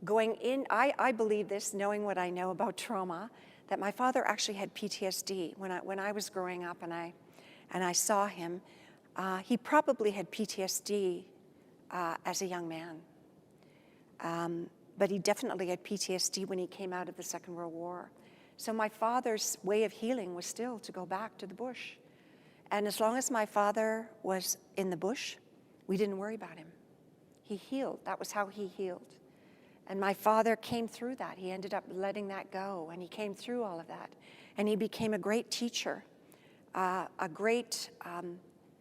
going in, I believe this, knowing what I know about trauma, that my father actually had PTSD. When I was growing up and I saw him, he probably had PTSD as a young man. But he definitely had PTSD when he came out of the Second World War. So my father's way of healing was still to go back to the bush. And as long as my father was in the bush, we didn't worry about him. He healed. That was how he healed. And my father came through that. He ended up letting that go, and he came through all of that. And he became a great teacher, a great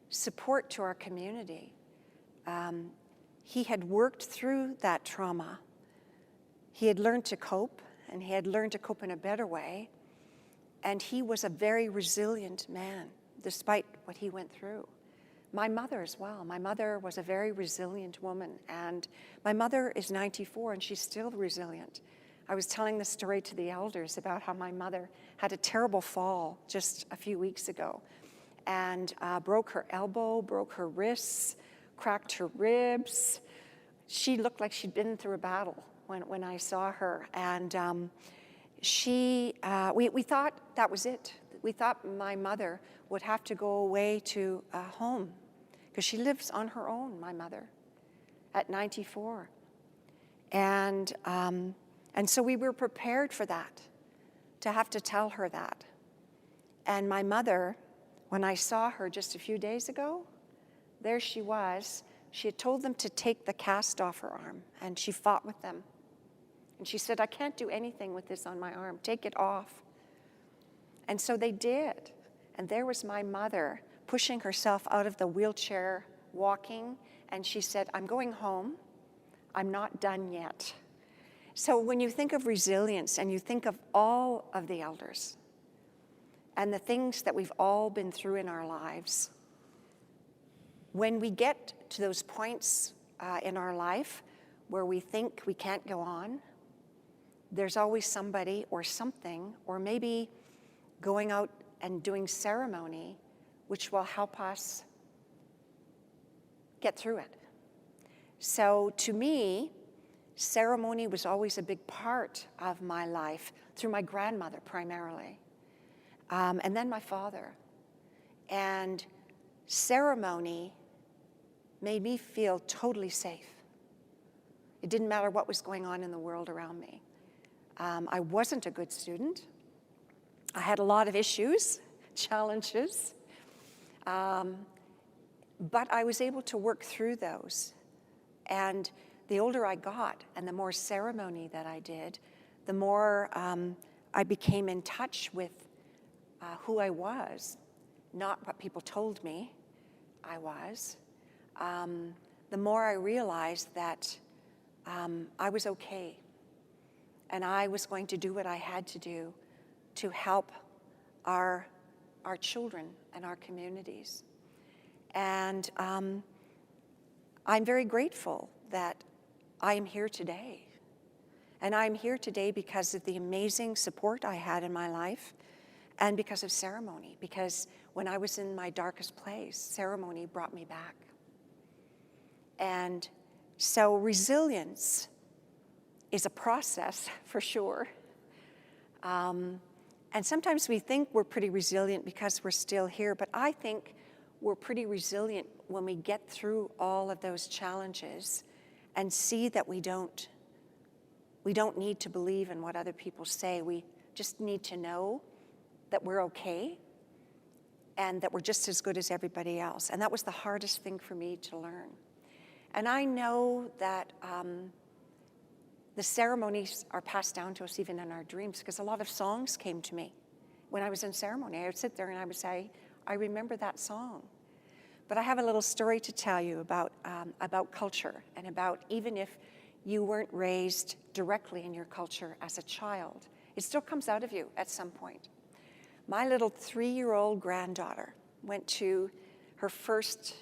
support to our community. He had worked through that trauma. He had learned to cope, and he had learned to cope in a better way. And he was a very resilient man, despite what he went through. My mother as well. My mother was a very resilient woman, and my mother is 94 and she's still resilient. I was telling the story to the elders about how my mother had a terrible fall just a few weeks ago, and broke her elbow, broke her wrists, cracked her ribs. She looked like she'd been through a battle when I saw her, and we thought that was it. We thought my mother would have to go away to a home, because she lives on her own, my mother, at 94. And so we were prepared for that, to have to tell her that. And my mother, when I saw her just a few days ago, there she was. She had told them to take the cast off her arm, and she fought with them. And she said, "I can't do anything with this on my arm. Take it off." And so they did. And there was my mother pushing herself out of the wheelchair, walking, and she said, "I'm going home. I'm not done yet." So when you think of resilience and you think of all of the elders and the things that we've all been through in our lives, when we get to those points in our life where we think we can't go on, there's always somebody or something, or maybe going out and doing ceremony, which will help us get through it. So to me, ceremony was always a big part of my life, through my grandmother primarily, and then my father. And ceremony made me feel totally safe. It didn't matter what was going on in the world around me. I wasn't a good student. I had a lot of issues, challenges, but I was able to work through those. And the older I got and the more ceremony that I did, the more I became in touch with who I was, not what people told me I was. The more I realized that I was okay, and I was going to do what I had to do to help our children and our communities. And I'm very grateful that I am here today. And I'm here today because of the amazing support I had in my life and because of ceremony, because when I was in my darkest place, ceremony brought me back. And so resilience is a process for sure. And sometimes we think we're pretty resilient because we're still here, but I think we're pretty resilient when we get through all of those challenges and see that we don't need to believe in what other people say. We just need to know that we're okay and that we're just as good as everybody else. And that was the hardest thing for me to learn. And I know that the ceremonies are passed down to us even in our dreams, because a lot of songs came to me when I was in ceremony. I would sit there and I would say, I remember that song. But I have a little story to tell you about culture, and about even if you weren't raised directly in your culture as a child, it still comes out of you at some point. My little 3-year-old granddaughter went to her first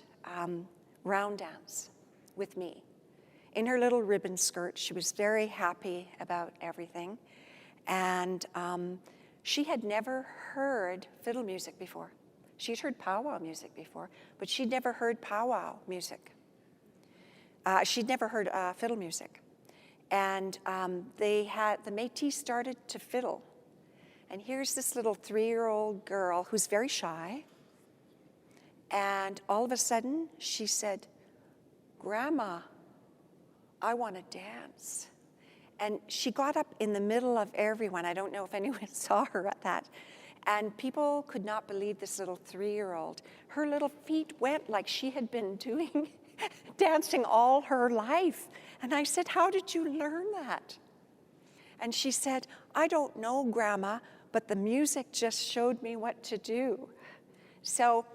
round dance with me. In her little ribbon skirt, she was very happy about everything. And she had never heard fiddle music before. She'd heard powwow music before, but she'd never heard powwow music. She'd never heard fiddle music. And the Métis started to fiddle. And here's this little 3-year-old girl who's very shy. And all of a sudden, she said, Grandma, I want to dance. And she got up in the middle of everyone. I don't know if anyone saw her at that. And people could not believe this little 3-year-old. Her little feet went like she had been doing dancing all her life. And I said, how did you learn that? And she said, I don't know, Grandma, but the music just showed me what to do. So,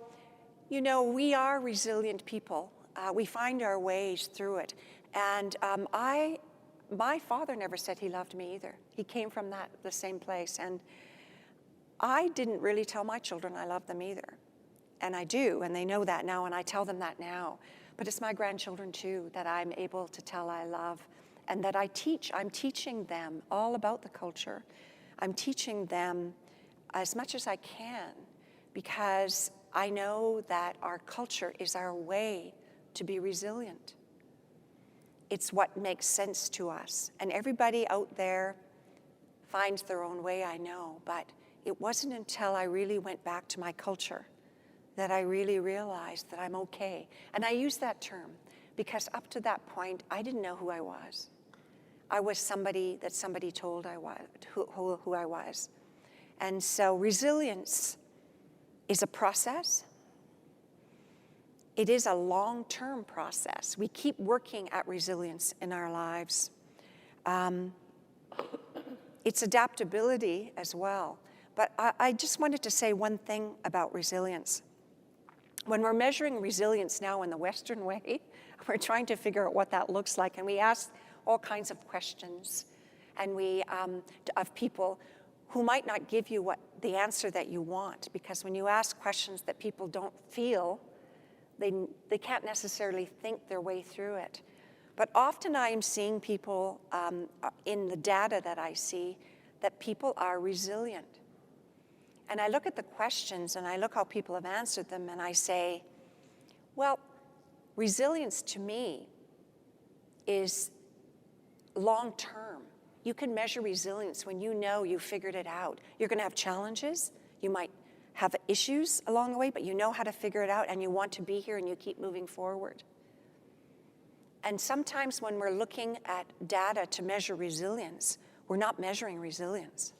you know, we are resilient people. We find our ways through it. And my father never said he loved me either. He came from the same place. And I didn't really tell my children I love them either. And I do, and they know that now, and I tell them that now. But it's my grandchildren too that I'm able to tell I love, and that I teach. I'm teaching them all about the culture. I'm teaching them as much as I can, because I know that our culture is our way to be resilient. It's what makes sense to us. And everybody out there finds their own way, I know, but it wasn't until I really went back to my culture that I really realized that I'm okay. And I use that term because up to that point, I didn't know who I was. I was somebody that somebody told I was, who I was. And so resilience is a process. It is a long-term process. We keep working at resilience in our lives. It's adaptability as well. But I just wanted to say one thing about resilience. When we're measuring resilience now in the Western way, we're trying to figure out what that looks like. And we ask all kinds of questions, and of people who might not give you the answer that you want. Because when you ask questions that people don't feel, they can't necessarily think their way through it. But often I am seeing people in the data that I see that people are resilient. And I look at the questions and I look how people have answered them, and I say, well, resilience to me is long-term. You can measure resilience when you know you figured it out. You're going to have challenges. You might have issues along the way, but you know how to figure it out, and you want to be here, and you keep moving forward. And sometimes when we're looking at data to measure resilience, we're not measuring resilience.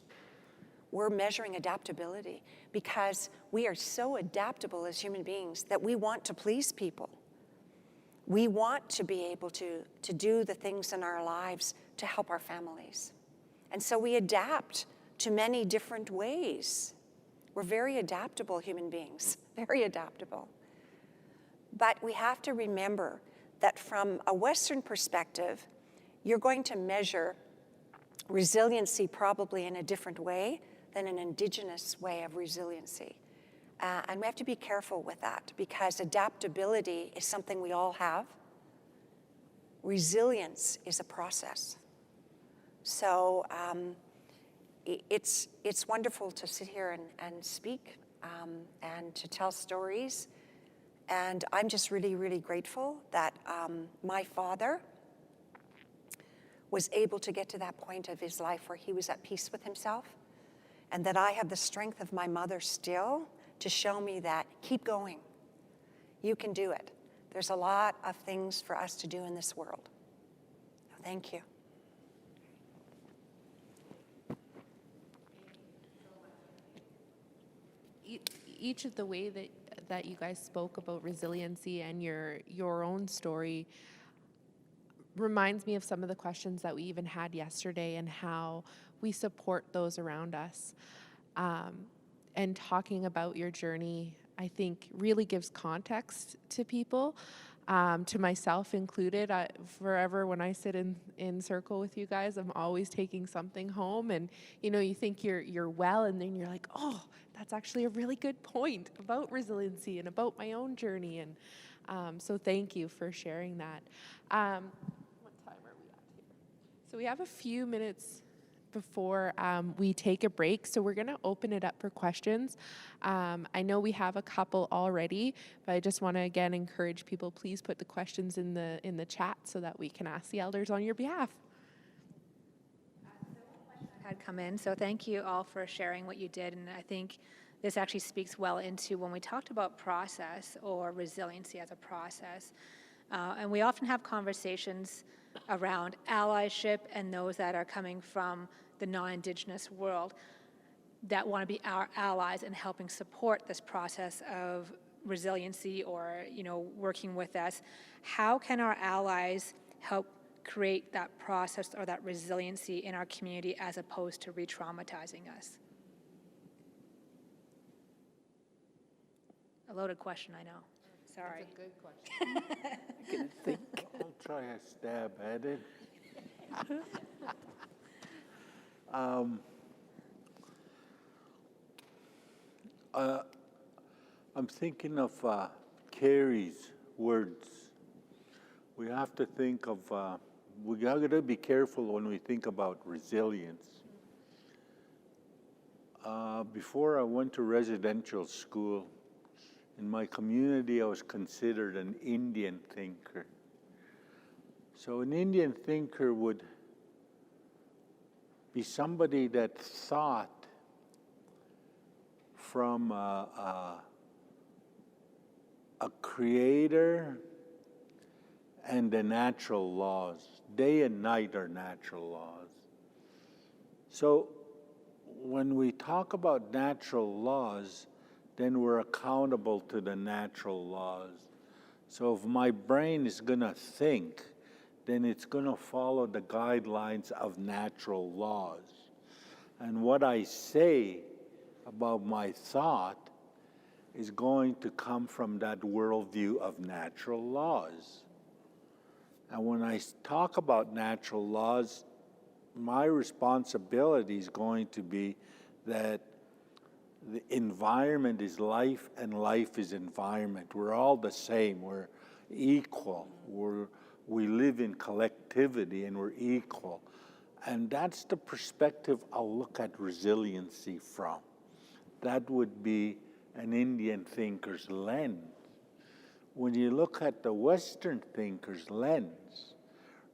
We're measuring adaptability, because we are so adaptable as human beings that we want to please people. We want to be able to do the things in our lives to help our families. And so we adapt to many different ways. We're very adaptable human beings, very adaptable. But we have to remember that from a Western perspective, you're going to measure resiliency probably in a different way than an Indigenous way of resiliency. And we have to be careful with that because adaptability is something we all have. Resilience is a process. So it's wonderful to sit here and speak and to tell stories. And I'm just really, really grateful that my father was able to get to that point of his life where he was at peace with himself, and that I have the strength of my mother still to show me that keep going. You can do it. There's a lot of things for us to do in this world. Thank you. Each of the way that you guys spoke about resiliency and your own story reminds me of some of the questions that we even had yesterday and how we support those around us. And talking about your journey, I think, really gives context to people, to myself included. Forever when I sit in circle with you guys, I'm always taking something home, and you think you're well, and then you're like, oh, that's actually a really good point about resiliency and about my own journey. And so thank you for sharing that. What time are we at here? So we have a few minutes before we take a break, so we're going to open it up for questions. I know we have a couple already, but I just want to again encourage people, please put the questions in the chat so that we can ask the elders on your behalf. Had come in, so thank you all for sharing what you did, and I think this actually speaks well into when we talked about process or resiliency as a process. And we often have conversations around allyship and those that are coming from the non-Indigenous world that want to be our allies in helping support this process of resiliency or working with us. How can our allies help create that process or that resiliency in our community as opposed to re-traumatizing us? A loaded question, I know. Sorry. That's a good question. I'll try a stab at it. I'm thinking of Carrie's words. We have to think of, we got to be careful when we think about resilience. Before I went to residential school, in my community, I was considered an Indian thinker. So an Indian thinker would be somebody that thought from a creator and the natural laws. Day and night are natural laws. So when we talk about natural laws, then we're accountable to the natural laws. So if my brain is going to think, then it's going to follow the guidelines of natural laws. And what I say about my thought is going to come from that worldview of natural laws. And when I talk about natural laws, my responsibility is going to be that the environment is life and life is environment. We're all the same. We're equal. We live in collectivity and we're equal. And that's the perspective I'll look at resiliency from. That would be an Indian thinker's lens. When you look at the Western thinker's lens,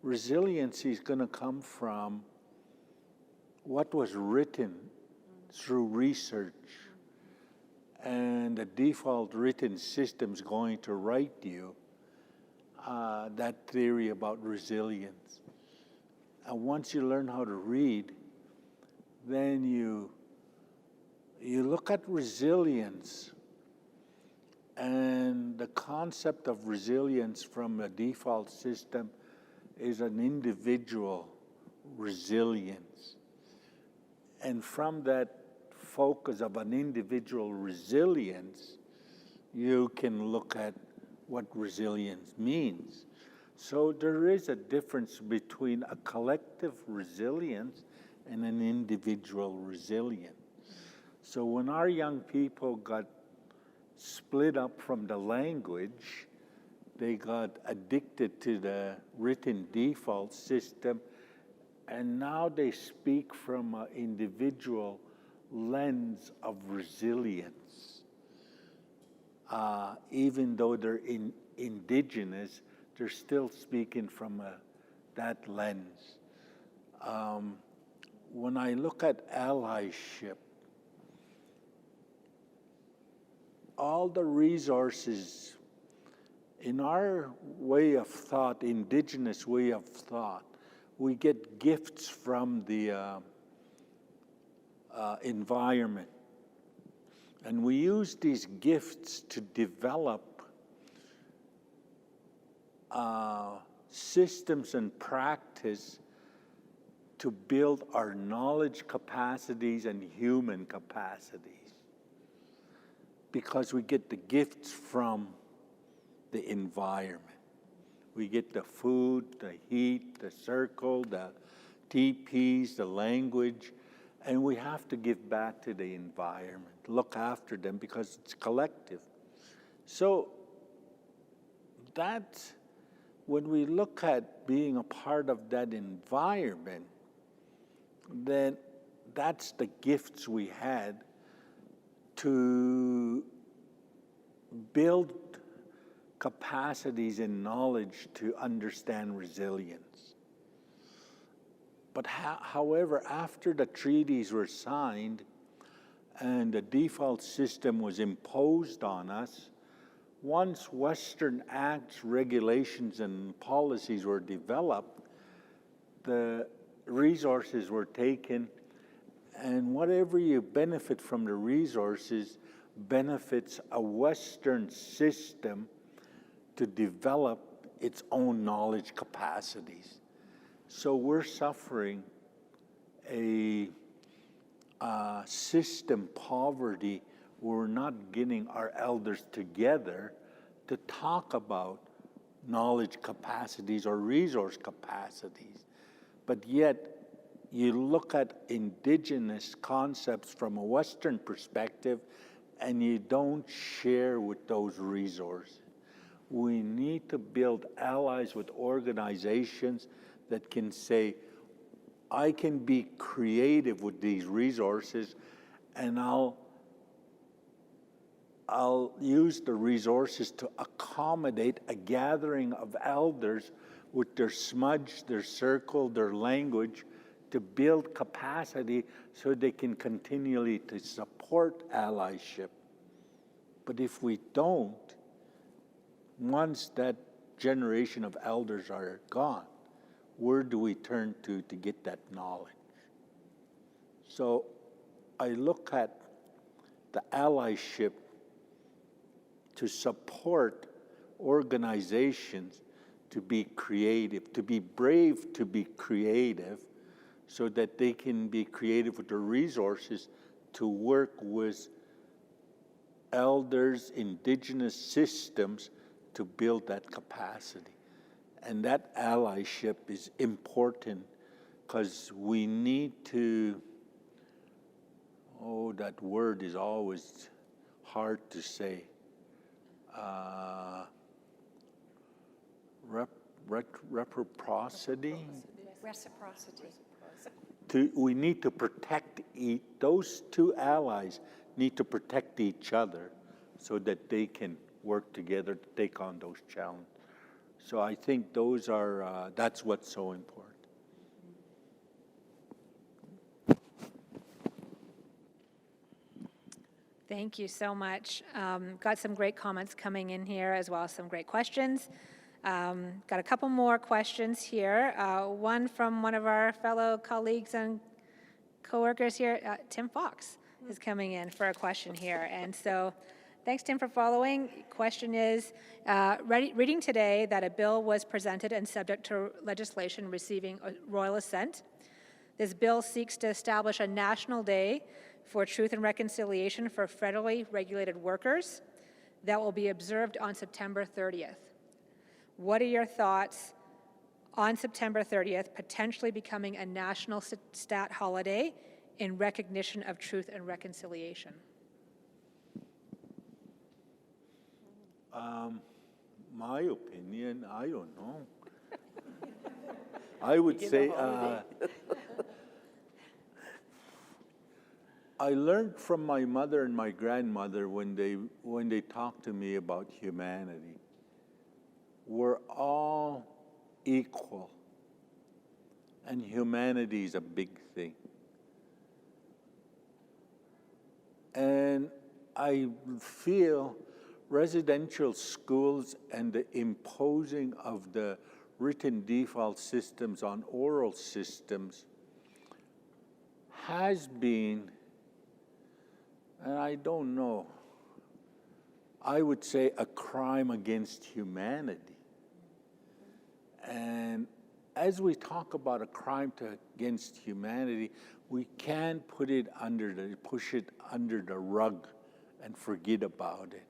resiliency is going to come from what was written through research, and the default written system is going to write you that theory about resilience. And once you learn how to read, then you look at resilience And the concept of resilience from a default system is an individual resilience. And from that focus of an individual resilience, you can look at what resilience means. So there is a difference between a collective resilience and an individual resilience. So when our young people got split up from the language, they got addicted to the written default system, and now they speak from an individual lens of resilience. Even though they're indigenous, they're still speaking from that lens. When I look at allyship, all the resources in our way of thought, indigenous way of thought, we get gifts from the environment. And we use these gifts to develop systems and practice to build our knowledge capacities and human capacities. Because we get the gifts from the environment. We get the food, the heat, the circle, the TPs, the language, and we have to give back to the environment, look after them because it's collective. So that's, when we look at being a part of that environment, then that's the gifts we had to build capacities and knowledge to understand resilience. But however, after the treaties were signed and the default system was imposed on us, once Western acts, regulations, and policies were developed, the resources were taken, and whatever you benefit from the resources benefits a Western system to develop its own knowledge capacities. So we're suffering a system poverty. We're not getting our elders together to talk about knowledge capacities or resource capacities. But yet, you look at indigenous concepts from a Western perspective and you don't share with those resources. We need to build allies with organizations that can say, I can be creative with these resources and I'll use the resources to accommodate a gathering of elders with their smudge, their circle, their language, to build capacity so they can continually to support allyship. But if we don't, once that generation of elders are gone, where do we turn to get that knowledge? So I look at the allyship to support organizations to be creative, to be brave to be creative, so that they can be creative with their resources to work with elders, indigenous systems to build that capacity. And that allyship is important because we need to, that word is always hard to say. Reciprocity? Reciprocity. We need to protect those two allies need to protect each other so that they can work together to take on those challenges. So I think those are, that's what's so important. Thank you so much. Got some great comments coming in here as well as some great questions. Got a couple more questions here. One from one of our fellow colleagues and coworkers here, Tim Fox, is coming in for a question here. And so Thanks, Tim, for following. Question is, reading today that a bill was presented and subject to legislation receiving a royal assent. This bill seeks to establish a national day for truth and reconciliation for federally regulated workers that will be observed on September 30th. What are your thoughts on September 30th potentially becoming a national stat holiday in recognition of truth and reconciliation? My opinion, I don't know. I would say, I learned from my mother and my grandmother when they talked to me about humanity. We're all equal, and humanity is a big thing. And I feel residential schools and the imposing of the written default systems on oral systems has been, and I don't know, I would say a crime against humanity. And as we talk about a crime against humanity, we can't push it under the rug and forget about it.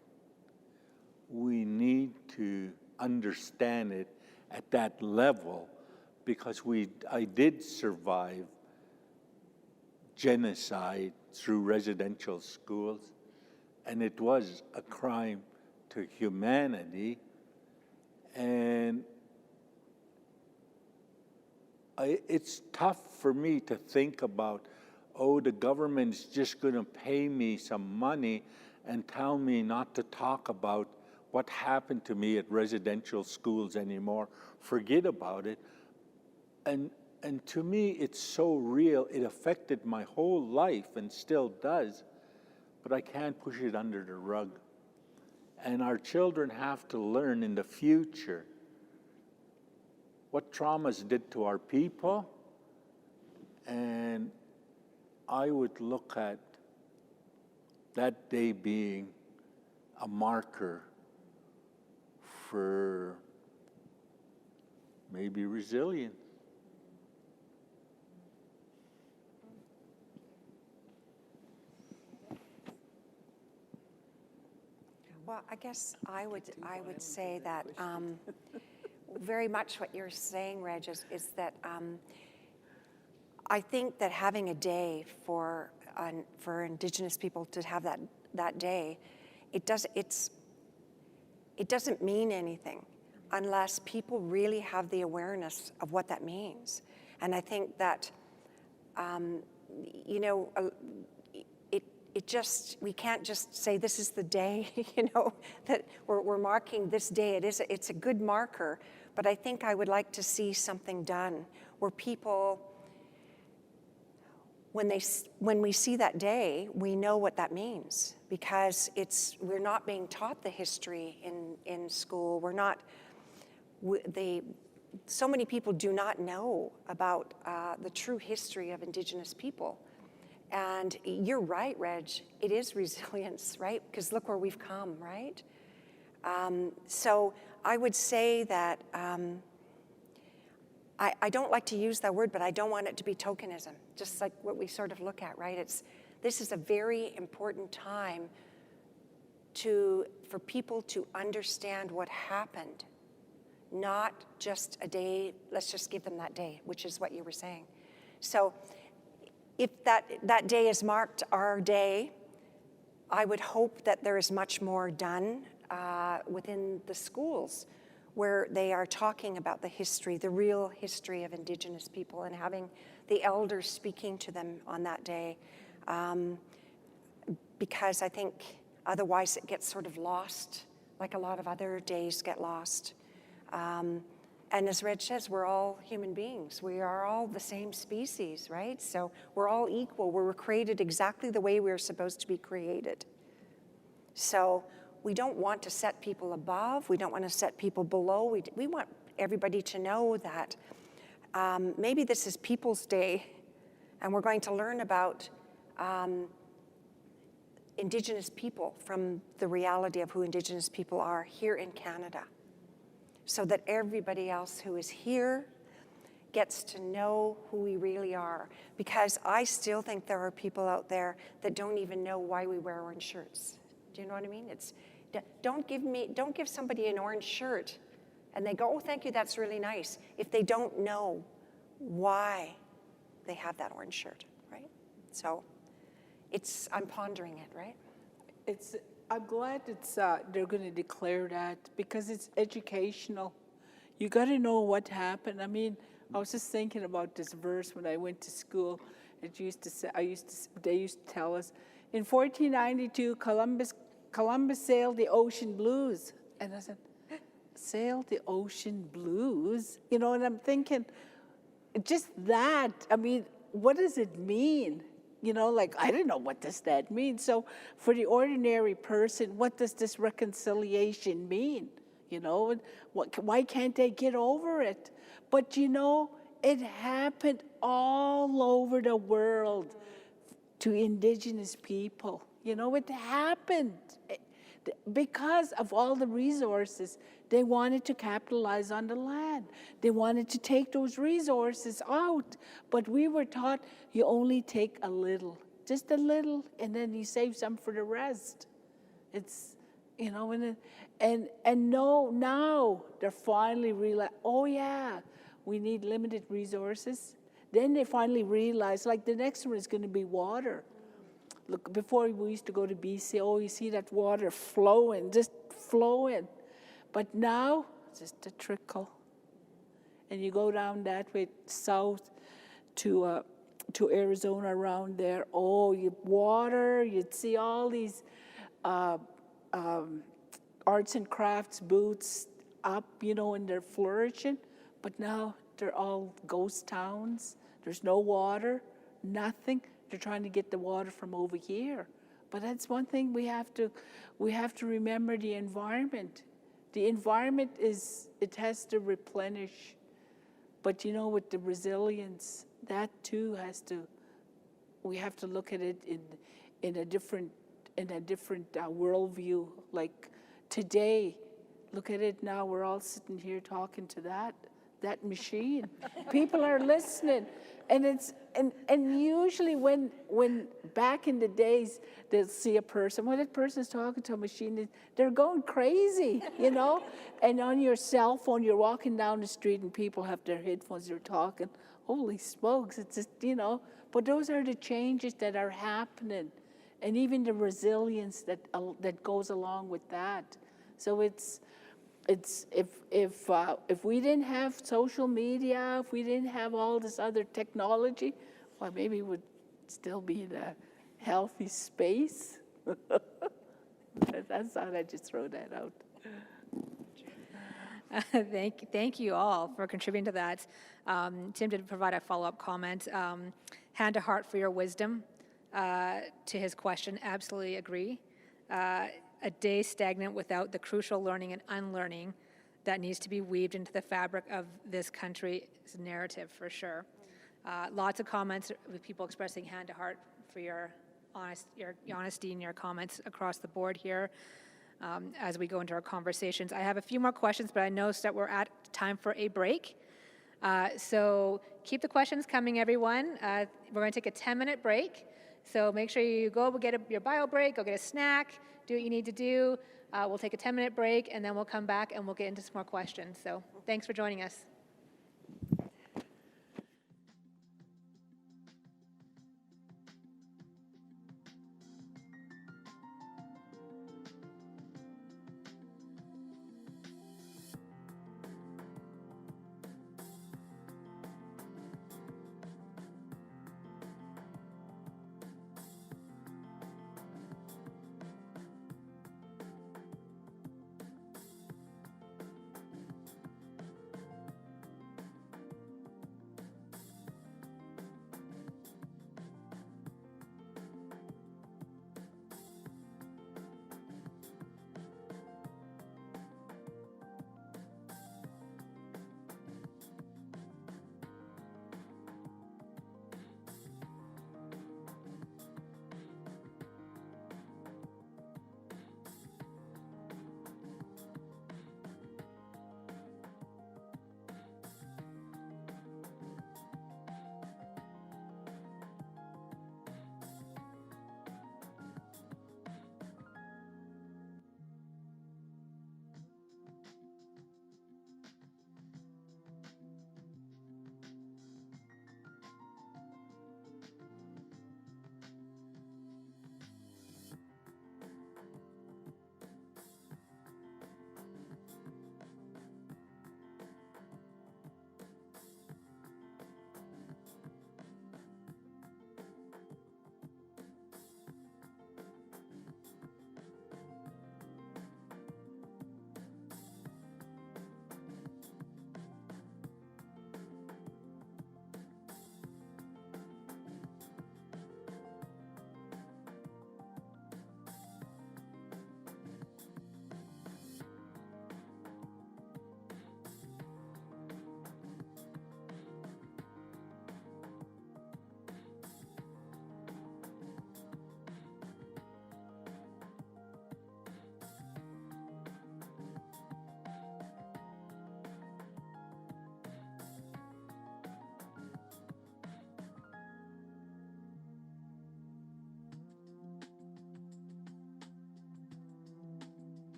We need to understand it at that level, because I did survive genocide through residential schools, and it was a crime to humanity. And it's tough for me to think about, oh, the government's just going to pay me some money and tell me not to talk about what happened to me at residential schools anymore. Forget about it. And to me, it's so real. It affected my whole life and still does, but I can't push it under the rug. And our children have to learn in the future what traumas did to our people. And I would look at that day being a marker for maybe resilience. Well, I guess I would say that very much what you're saying, Reg, is that I think that having a day for Indigenous people to have that day, it doesn't mean anything unless people really have the awareness of what that means. And I think that we can't just say this is the day, that we're marking this day. It's a good marker, but I think I would like to see something done where people, when we see that day, we know what that means, because we're not being taught the history in school. So many people do not know about the true history of Indigenous people. And you're right, Reg, it is resilience, right? Because look where we've come, right? So I would say that I don't like to use that word, but I don't want it to be tokenism, just like what we sort of look at, right? This is a very important time for people to understand what happened, not just a day, let's just give them that day, which is what you were saying. So if that day is marked our day, I would hope that there is much more done within the schools where they are talking about the history, the real history of Indigenous people, and having the elders speaking to them on that day. Because I think otherwise it gets sort of lost, like a lot of other days get lost. And as Reg says, we're all human beings. We are all the same species, right? So we're all equal. We were created exactly the way we were supposed to be created. So we don't want to set people above. We don't want to set people below. We want everybody to know that maybe this is People's Day, and we're going to learn about Indigenous people from the reality of who Indigenous people are here in Canada, so that everybody else who is here gets to know who we really are. Because I still think there are people out there that don't even know why we wear orange shirts. Do you know what I mean? Don't give somebody an orange shirt and they go, oh, thank you, that's really nice, if they don't know why they have that orange shirt, right? So I'm pondering it, right? I'm glad they're going to declare that, because it's educational. You got to know what happened. I mean, I was just thinking about this verse when I went to school. They used to tell us, in 1492, Columbus sailed the ocean blues. And I said, sailed the ocean blues? You know, and I'm thinking, just that, I mean, what does it mean? You know, like, I don't know, what does that mean? So for the ordinary person, what does this reconciliation mean? You know, why can't they get over it? But you know, it happened all over the world to Indigenous people. You know, it happened because of all the resources. They wanted to capitalize on the land. They wanted to take those resources out. But we were taught you only take a little, just a little, and then you save some for the rest. It's, you know, and no, now they're finally realizing, oh yeah, we need limited resources. Then they finally realize, like, the next one is going to be water. Look, before we used to go to BC, oh, you see that water flowing, just flowing. But now, just a trickle. And you go down that way south to Arizona around there, oh, water, you'd see all these arts and crafts booths up, you know, and they're flourishing. But now they're all ghost towns. There's no water, nothing. They're trying to get the water from over here. But that's one thing we have to remember: the environment. The environment it has to replenish. But you know, with the resilience, that too we have to look at it in a different worldview. Like today, look at it now, we're all sitting here talking to that machine. People are listening. And usually when back in the days, they'll see a person, when that person's talking to a machine, they're going crazy, you know? And on your cell phone, you're walking down the street and people have their headphones, they're talking. Holy smokes, it's just, you know. But those are the changes that are happening. And even the resilience that goes along with that. So it's if we didn't have social media, if we didn't have all this other technology, well, maybe we would still be in a healthy space. That's how I just throw that out. Thank you all for contributing to that. Tim did provide a follow-up comment. Hand to heart for your wisdom to his question. Absolutely agree. A day stagnant without the crucial learning and unlearning that needs to be weaved into the fabric of this country's narrative, for sure. Lots of comments with people expressing hand to heart for your honesty and your comments across the board here as we go into our conversations. I have a few more questions, but I noticed that we're at time for a break. So keep the questions coming, everyone. We're going to take a 10-minute break. So make sure you go get your bio break, go get a snack, do what you need to do. We'll take a 10-minute break, and then we'll come back and we'll get into some more questions. So thanks for joining us.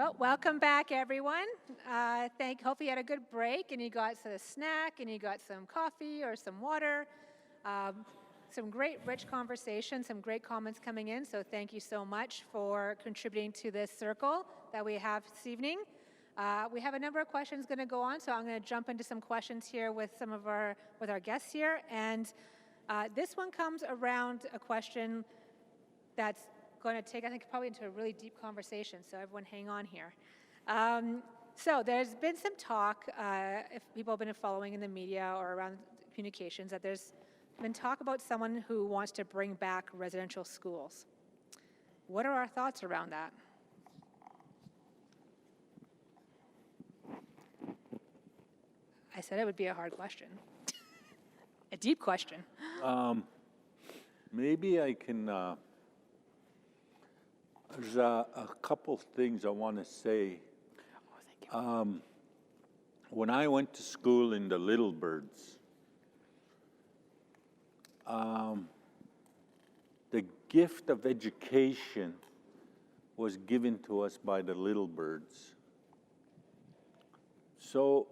Well, welcome back, everyone. Hope you had a good break and you got a snack and you got some coffee or some water. Some great rich conversation, some great comments coming in, so thank you so much for contributing to this circle that we have this evening. We have a number of questions going to go on, so I'm going to jump into some questions here with our guests here. And this one comes around a question that's going to take, I think, probably into a really deep conversation, so everyone hang on here. So there's been some talk, if people have been following in the media or around communications, that there's been talk about someone who wants to bring back residential schools. What are our thoughts around that? I said it would be a hard question. A deep question. Maybe I can, there's a couple things I want to say. Oh, thank you. When I went to school in the Little Birds, the gift of education was given to us by the Little Birds. So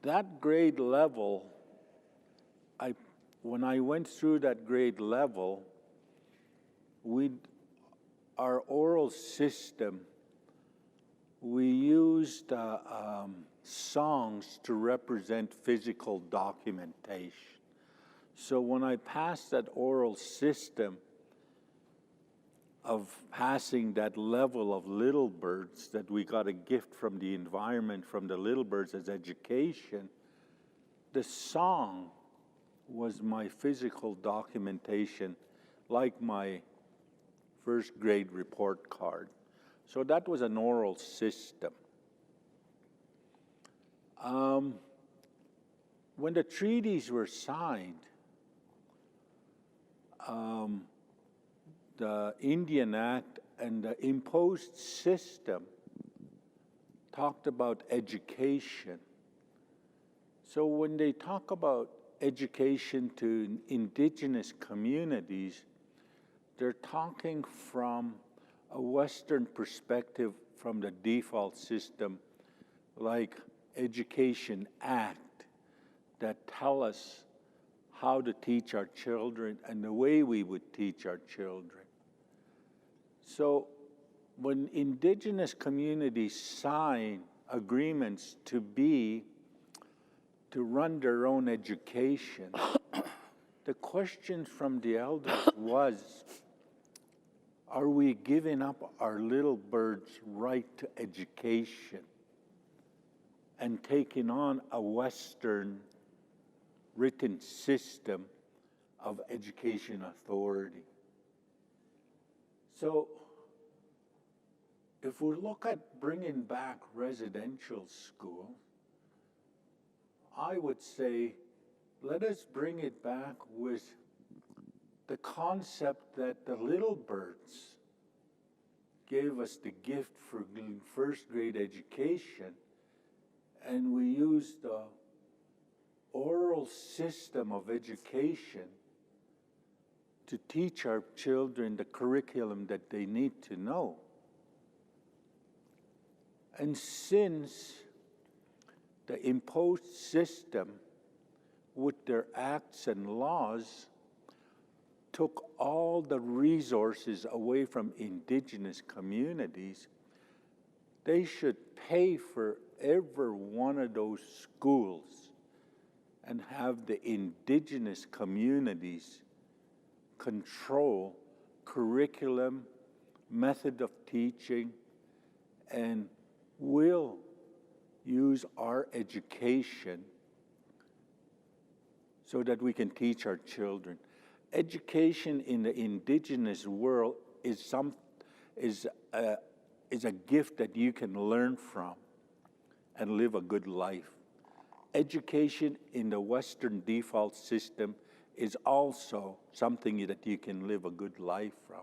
that grade level, when I went through that grade level, our oral system, we used songs to represent physical documentation. So when I passed that oral system of passing that level of Little Birds, that we got a gift from the environment, from the Little Birds as education, the song was my physical documentation, like my first grade report card. So that was an oral system. When the treaties were signed, the Indian Act and the imposed system talked about education. So when they talk about education to indigenous communities, they're talking from a Western perspective, from the default system, like Education Act, that tell us how to teach our children and the way we would teach our children. So when indigenous communities sign agreements to run their own education, the question from the elders was, are we giving up our Little Birds' right to education and taking on a Western written system of education authority? So if we look at bringing back residential school, I would say, let us bring it back with the concept that the Little Birds gave us the gift for first grade education, and we used the oral system of education to teach our children the curriculum that they need to know. And since the imposed system, with their acts and laws, took all the resources away from indigenous communities, they should pay for every one of those schools and have the indigenous communities control curriculum, method of teaching, and will use our education so that we can teach our children. Education in the indigenous world is a gift that you can learn from and live a good life. Education in the Western default system is also something that you can live a good life from.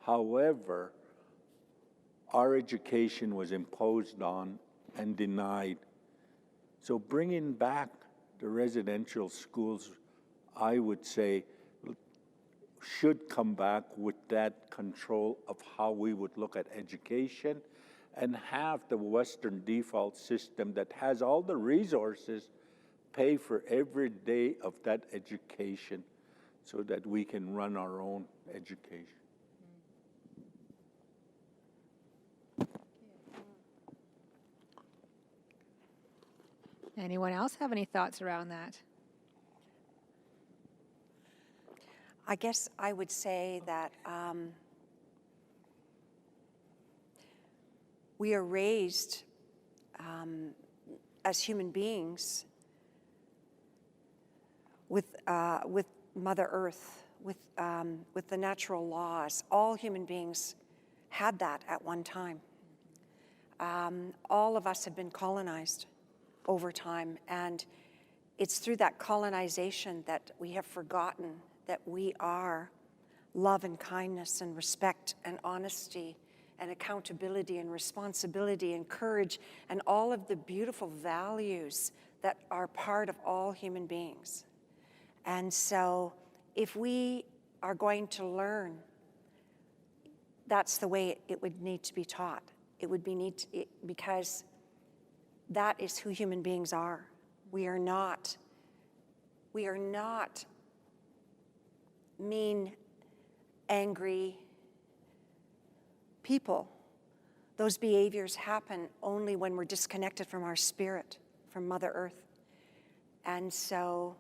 However, our education was imposed on and denied. So bringing back the residential schools, I would say, should come back with that control of how we would look at education and have the Western default system that has all the resources pay for every day of that education so that we can run our own education. Anyone else have any thoughts around that? I guess I would say that we are raised as human beings with Mother Earth, with the natural laws. All human beings had that at one time. All of us have been colonized over time, and it's through that colonization that we have forgotten that we are love and kindness and respect and honesty and accountability and responsibility and courage and all of the beautiful values that are part of all human beings. And so if we are going to learn, that's the way it would need to be taught. It would be because that is who human beings are. We are not mean, angry people. Those behaviors happen only when we're disconnected from our spirit, from Mother Earth. And so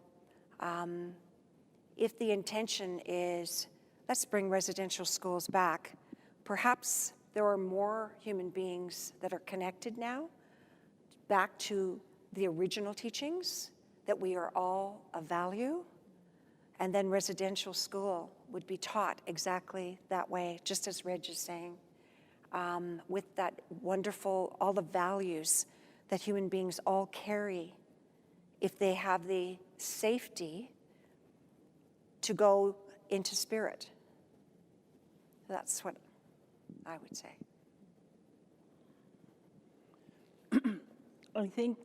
if the intention is, let's bring residential schools back, perhaps there are more human beings that are connected now back to the original teachings, that we are all of value, and then residential school would be taught exactly that way, just as Reg is saying, with that wonderful, all the values that human beings all carry if they have the safety to go into spirit. That's what I would say. I think,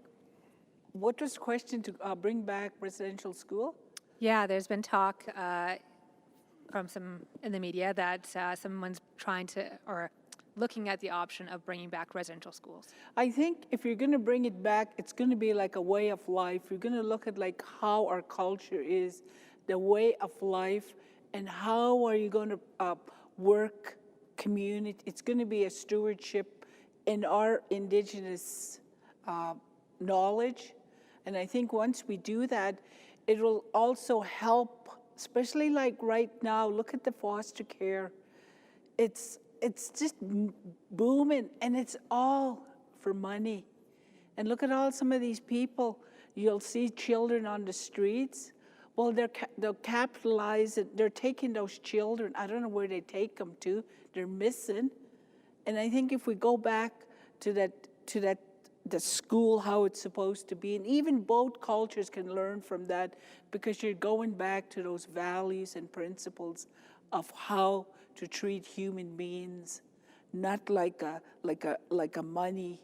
what was the question to bring back residential school? Yeah, there's been talk from some in the media that someone's trying to, or looking at the option of bringing back residential schools. I think if you're going to bring it back, it's going to be like a way of life. You're going to look at like how our culture is, the way of life, and how are you going to work community. It's going to be a stewardship in our Indigenous knowledge. And I think once we do that, it will also help, especially like right now, look at the foster care. It's just booming, and it's all for money. And look at all some of these people. You'll see children on the streets. Well, they'll capitalize it. They're taking those children. I don't know where they take them to. They're missing. And I think if we go back to the school, how it's supposed to be, and even both cultures can learn from that, because you're going back to those values and principles of how to treat human beings, not like a money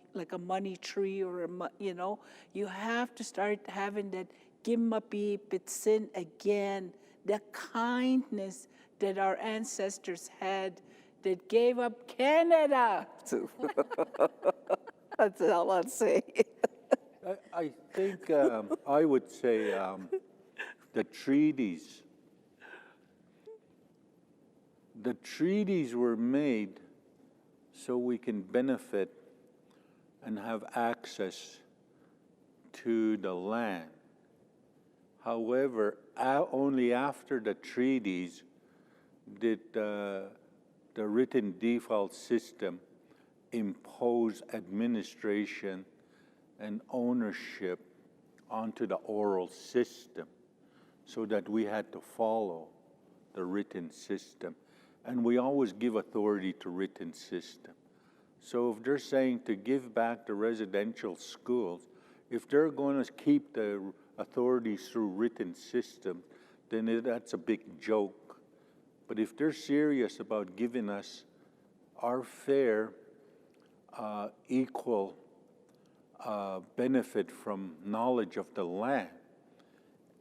tree, or you have to start having that gimmapi pitsin again, the kindness that our ancestors had, that gave up Canada. That's all I'll say. I think I would say the treaties. The treaties were made so we can benefit and have access to the land. However, only after the treaties did the written default system impose administration and ownership onto the oral system, so that we had to follow the written system. And we always give authority to written system. So if they're saying to give back the residential schools, if they're going to keep the authorities through written system, then that's a big joke. But if they're serious about giving us our fair, equal benefit from knowledge of the land,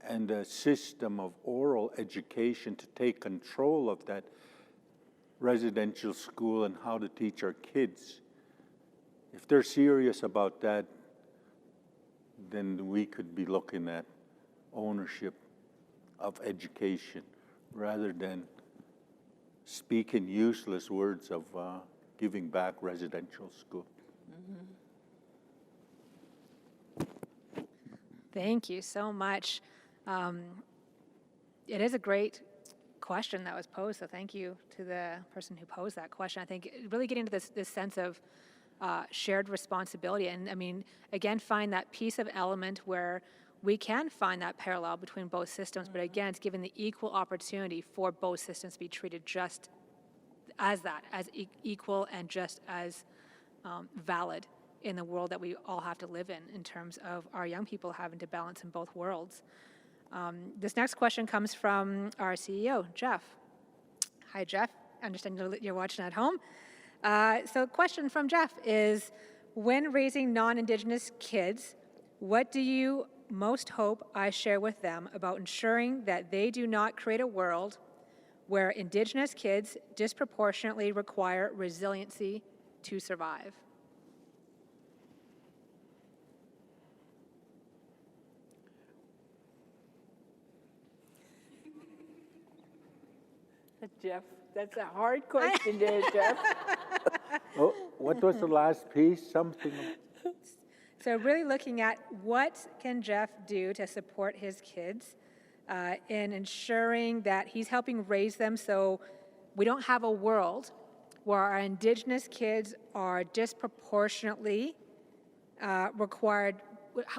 and a system of oral education to take control of that residential school and how to teach our kids. If they're serious about that, then we could be looking at ownership of education rather than speaking useless words of giving back residential school. Thank you so much. It is a great question that was posed, so thank you to the person who posed that question. I think really getting to this sense of shared responsibility, and I mean, again, find that piece of element where we can find that parallel between both systems, but again, it's given the equal opportunity for both systems to be treated just as that, as equal and just as valid in the world that we all have to live in terms of our young people having to balance in both worlds. This next question comes from our CEO, Jeff. Hi, Jeff. I understand you're watching at home. So the question from Jeff is, when raising non-Indigenous kids, what do you most hope I share with them about ensuring that they do not create a world where Indigenous kids disproportionately require resiliency to survive? Jeff, that's a hard question there, Jeff. Oh, what was the last piece? Something. So really looking at what can Jeff do to support his kids in ensuring that he's helping raise them so we don't have a world where our Indigenous kids are disproportionately required,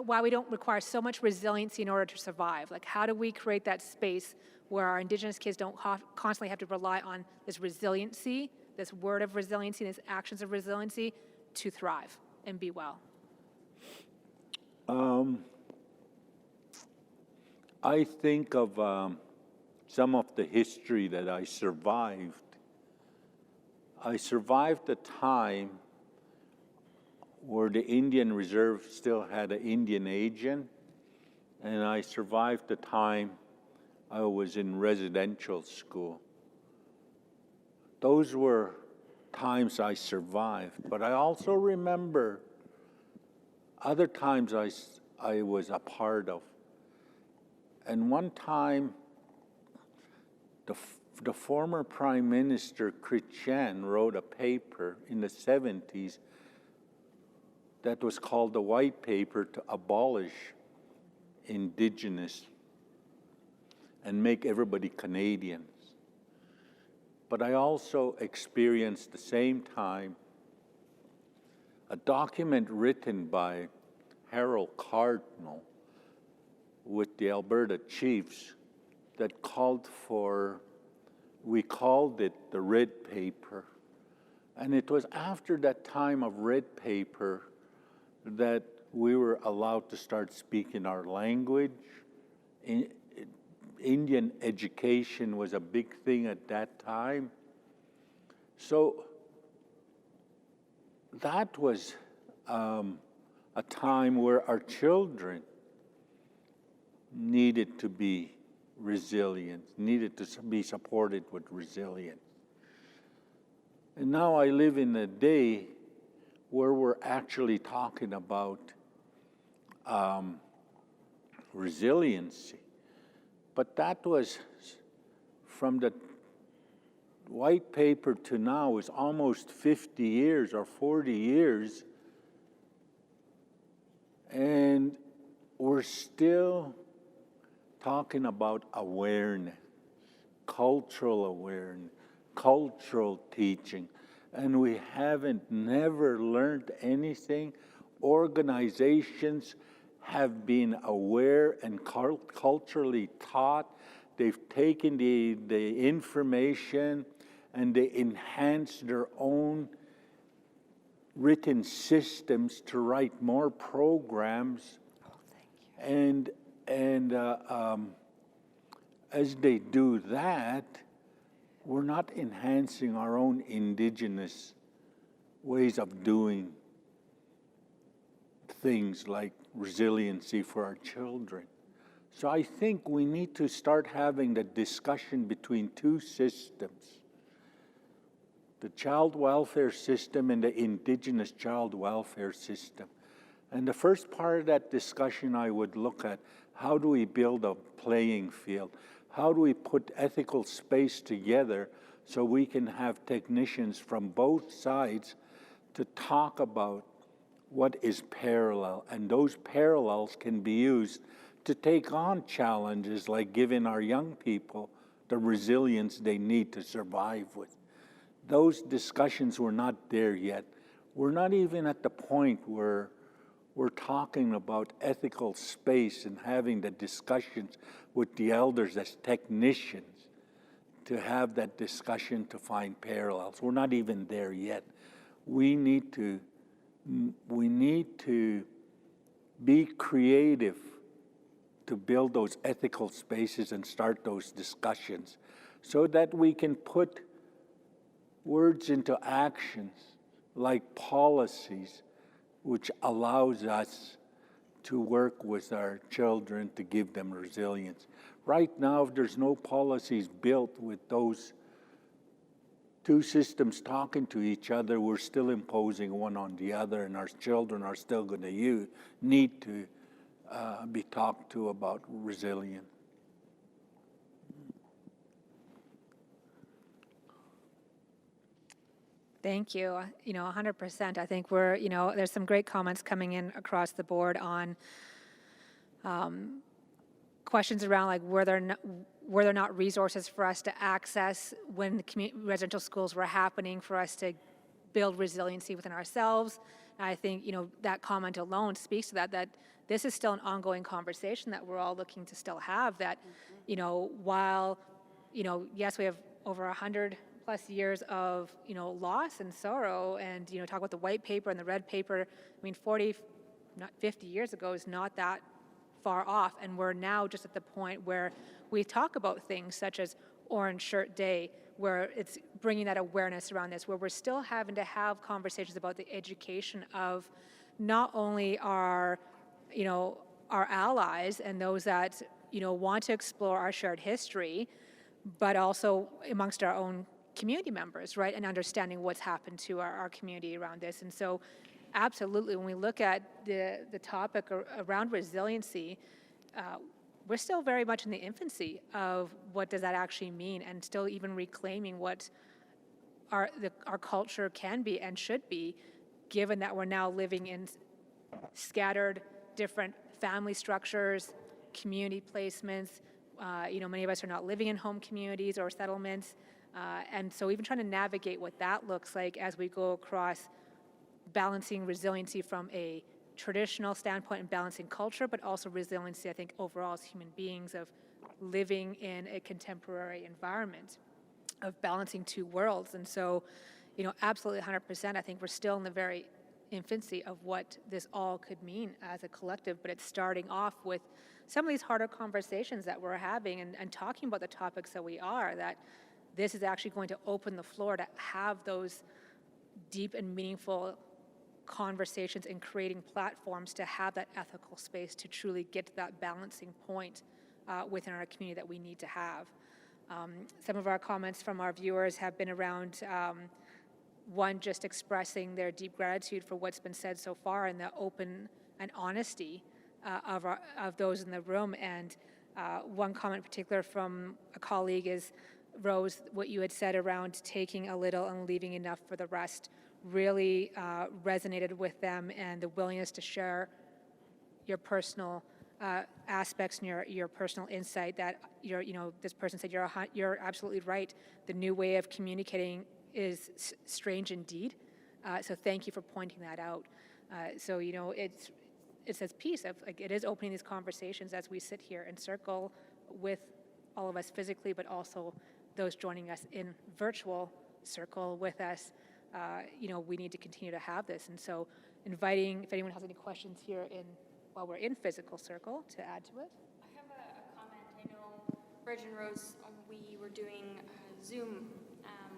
why we don't require so much resiliency in order to survive. Like, how do we create that space where our Indigenous kids don't constantly have to rely on this resiliency, this word of resiliency, this actions of resiliency to thrive and be well? I think of some of the history that I survived. I survived a time where the Indian Reserve still had an Indian agent, and I survived the time I was in residential school. Those were times I survived, but I also remember other times I was a part of. And one time, the former Prime Minister, Christian, wrote a paper in the 70s that was called the White Paper to abolish Indigenous and make everybody Canadians. But I also experienced the same time a document written by Harold Cardinal with the Alberta Chiefs that called for, we called it the Red Paper. And it was after that time of Red Paper that we were allowed to start speaking our language. Indian education was a big thing at that time. So that was a time where our children needed to be resilient, needed to be supported with resilience. And now I live in a day where we're actually talking about resiliency. But that was, from the White Paper to now, is almost 50 years or 40 years. And we're still talking about awareness, cultural awareness, cultural teaching. And we haven't never learned anything. Organizations have been aware and culturally taught. They've taken the information and they enhanced their own written systems to write more programs. Oh, thank you. And as they do that, we're not enhancing our own Indigenous ways of doing things like resiliency for our children. So I think we need to start having the discussion between two systems, the child welfare system and the Indigenous child welfare system. And the first part of that discussion I would look at, how do we build a playing field? How do we put ethical space together so we can have technicians from both sides to talk about what is parallel? And those parallels can be used to take on challenges like giving our young people the resilience they need to survive with. Those discussions were not there yet. We're not even at the point where we're talking about ethical space and having the discussions with the elders as technicians to have that discussion to find parallels. We're not even there yet. We need to be creative to build those ethical spaces and start those discussions so that we can put words into actions like policies, which allows us to work with our children to give them resilience. Right now, if there's no policies built with those two systems talking to each other, we're still imposing one on the other, and our children are still going to need to be talked to about resilience. Thank you. 100%. I think there's some great comments coming in across the board on questions around like were there not resources for us to access when the residential schools were happening for us to build resiliency within ourselves. And I think, that comment alone speaks to that this is still an ongoing conversation that we're all looking to still have, that, while, yes, we have over 100 plus years of, loss and sorrow, and, talk about the white paper and the red paper. 50 years ago is not that far off, and we're now just at the point where we talk about things such as Orange Shirt Day, where it's bringing that awareness around this, where we're still having to have conversations about the education of not only our allies and those that, want to explore our shared history, but also amongst our own community members, right, and understanding what's happened to our community around this. And so absolutely, when we look at the topic around resiliency, we're still very much in the infancy of what does that actually mean, and still even reclaiming what our culture can be and should be, given that we're now living in scattered different family structures, community placements. Many of us are not living in home communities or settlements. And so even trying to navigate what that looks like as we go across balancing resiliency from a traditional standpoint and balancing culture, but also resiliency, I think, overall as human beings of living in a contemporary environment, of balancing two worlds. And so, absolutely 100%, I think we're still in the very infancy of what this all could mean as a collective, but it's starting off with some of these harder conversations that we're having and talking about the topics that we are, that this is actually going to open the floor to have those deep and meaningful conversations and creating platforms to have that ethical space to truly get to that balancing point within our community that we need to have. Some of our comments from our viewers have been around one, just expressing their deep gratitude for what's been said so far and the open and honesty of those in the room. And one comment in particular from a colleague is, Rose, what you had said around taking a little and leaving enough for the rest really resonated with them, and the willingness to share your personal aspects and your personal insight that this person said you're absolutely right. The new way of communicating is strange indeed. So thank you for pointing that out. So it says peace of like it is opening these conversations as we sit here in circle with all of us physically, but also those joining us in virtual circle with us. We need to continue to have this. And so inviting, if anyone has any questions here while we're in physical circle, to add to it. I have a comment. I know, Bridge and Rose, we were doing Zoom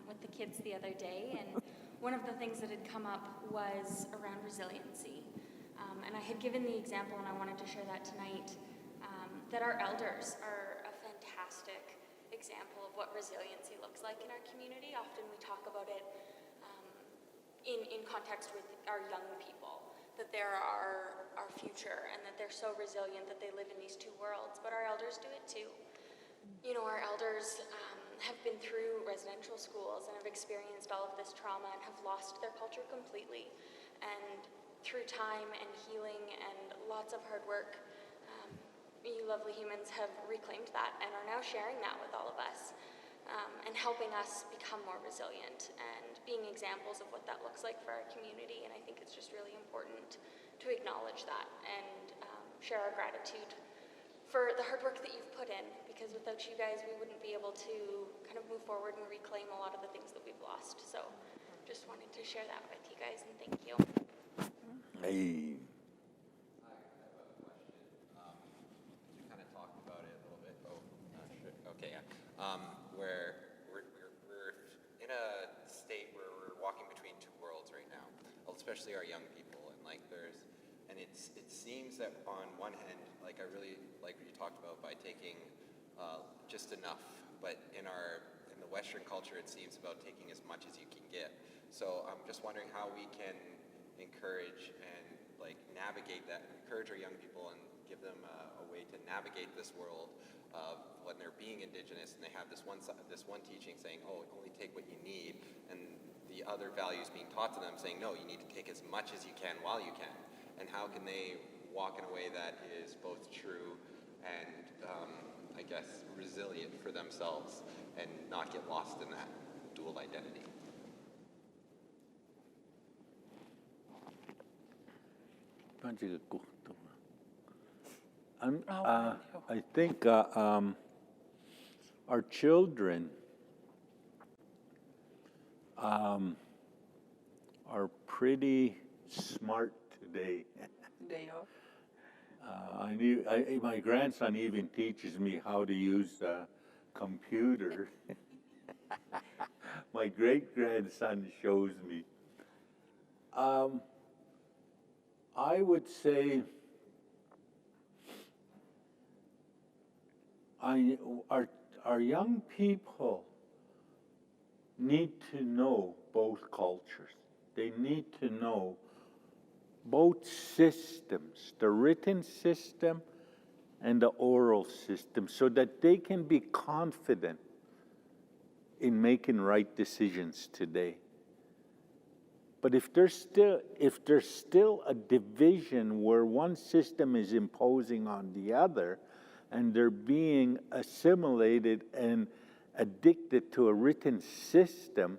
with the kids the other day, and one of the things that had come up was around resiliency. And I had given the example, and I wanted to share that tonight, that our elders are a fantastic example of what resiliency looks like in our community. Often we talk about it in context with our young people, that they're our future and that they're so resilient that they live in these two worlds, but our elders do it too. You know, our elders have been through residential schools and have experienced all of this trauma and have lost their culture completely. And through time and healing and lots of hard work, you lovely humans have reclaimed that and are now sharing that with all of us, and helping us become more resilient and being examples of what that looks like for our community. And I think it's just really important to acknowledge that and share our gratitude for the hard work that you've put in, because without you guys, we wouldn't be able to kind of move forward and reclaim a lot of the things that we've lost. So just wanted to share that with you guys, and thank you. Hey. You kind of talked about it a little bit. Oh, sure. Okay, yeah. Where we're in a state where we're walking between two worlds right now, especially our young people, and it seems that on one hand, like I really like what you talked about by taking just enough, but in the Western culture, it seems about taking as much as you can get. So I'm just wondering how we can encourage and encourage our young people and give them a way to navigate this world of when they're being Indigenous and they have this one teaching saying, oh, only take what you need, and the other values being taught to them saying, no, you need to take as much as you can while you can. And how can they walk in a way that is both true and, I guess, resilient for themselves and not get lost in that dual identity? I think our children are pretty smart today. They are. My grandson even teaches me how to use a computer. My great-grandson shows me. I would say our young people need to know both cultures. They need to know both systems, the written system and the oral system, so that they can be confident in making right decisions today. But if there's still a division where one system is imposing on the other, and they're being assimilated and addicted to a written system,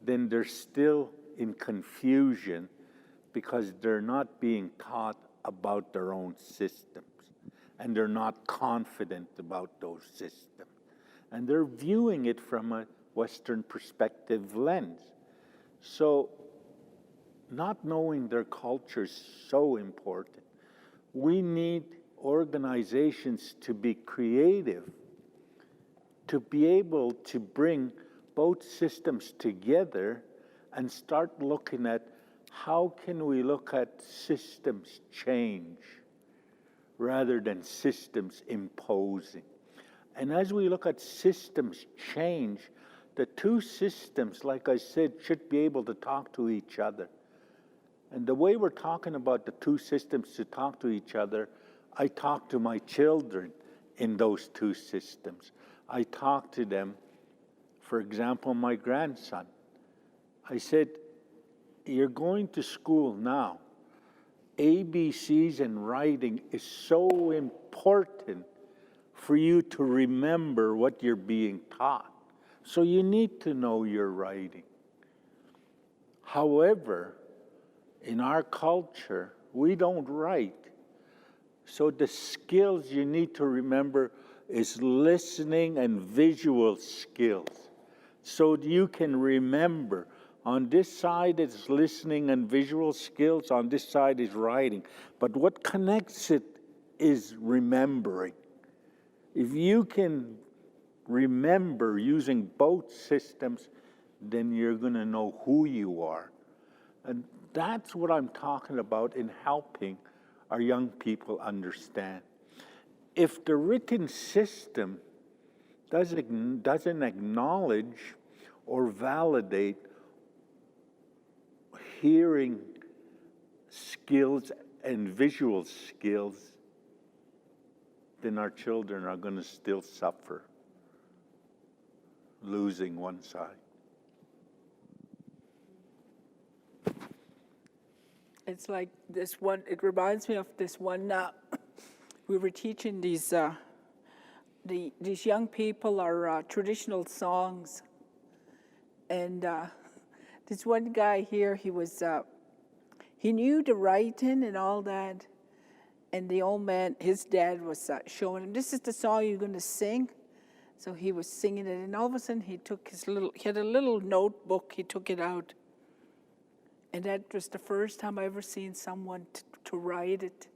then they're still in confusion because they're not being taught about their own systems, and they're not confident about those systems. And they're viewing it from a Western perspective lens. So not knowing their culture is so important. We need organizations to be creative, to be able to bring both systems together and start looking at how can we look at systems change rather than systems imposing. And as we look at systems change, the two systems, like I said, should be able to talk to each other. And the way we're talking about the two systems to talk to each other, I talk to my children in those two systems. I talk to them, for example, my grandson. I said, you're going to school now. ABCs and writing is so important for you to remember what you're being taught. So you need to know your writing. However, in our culture, we don't write. So the skills you need to remember is listening and visual skills. So you can remember, on this side is listening and visual skills, on this side is writing. But what connects it is remembering. If you can remember using both systems, then you're going to know who you are. And that's what I'm talking about in helping our young people understand. if the written system doesn't acknowledge or validate hearing skills and visual skills, then our children are going to still suffer, losing one side. It's like this one, it reminds me of this one, we were teaching these young people our traditional songs. And this one guy here, he knew the writing and all that. And the old man, his dad was showing him, this is the song you're going to sing. So he was singing it, and all of a sudden he had a little notebook, he took it out. And that was the first time I ever seen someone to write it,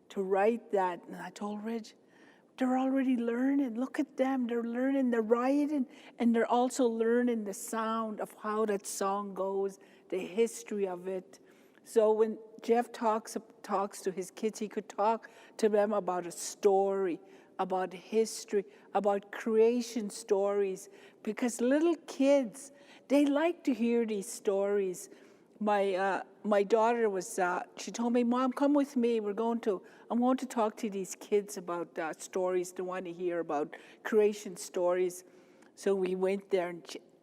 to write that. And I told Reg, they're already learning. Look at them, they're learning, they're writing, and they're also learning the sound of how that song goes, the history of it. So when Jeff talks to his kids, he could talk to them about a story, about history, about creation stories, because little kids, they like to hear these stories. My daughter she told me, Mom, come with me. I'm going to talk to these kids about stories. They want to hear about creation stories. So we went there, and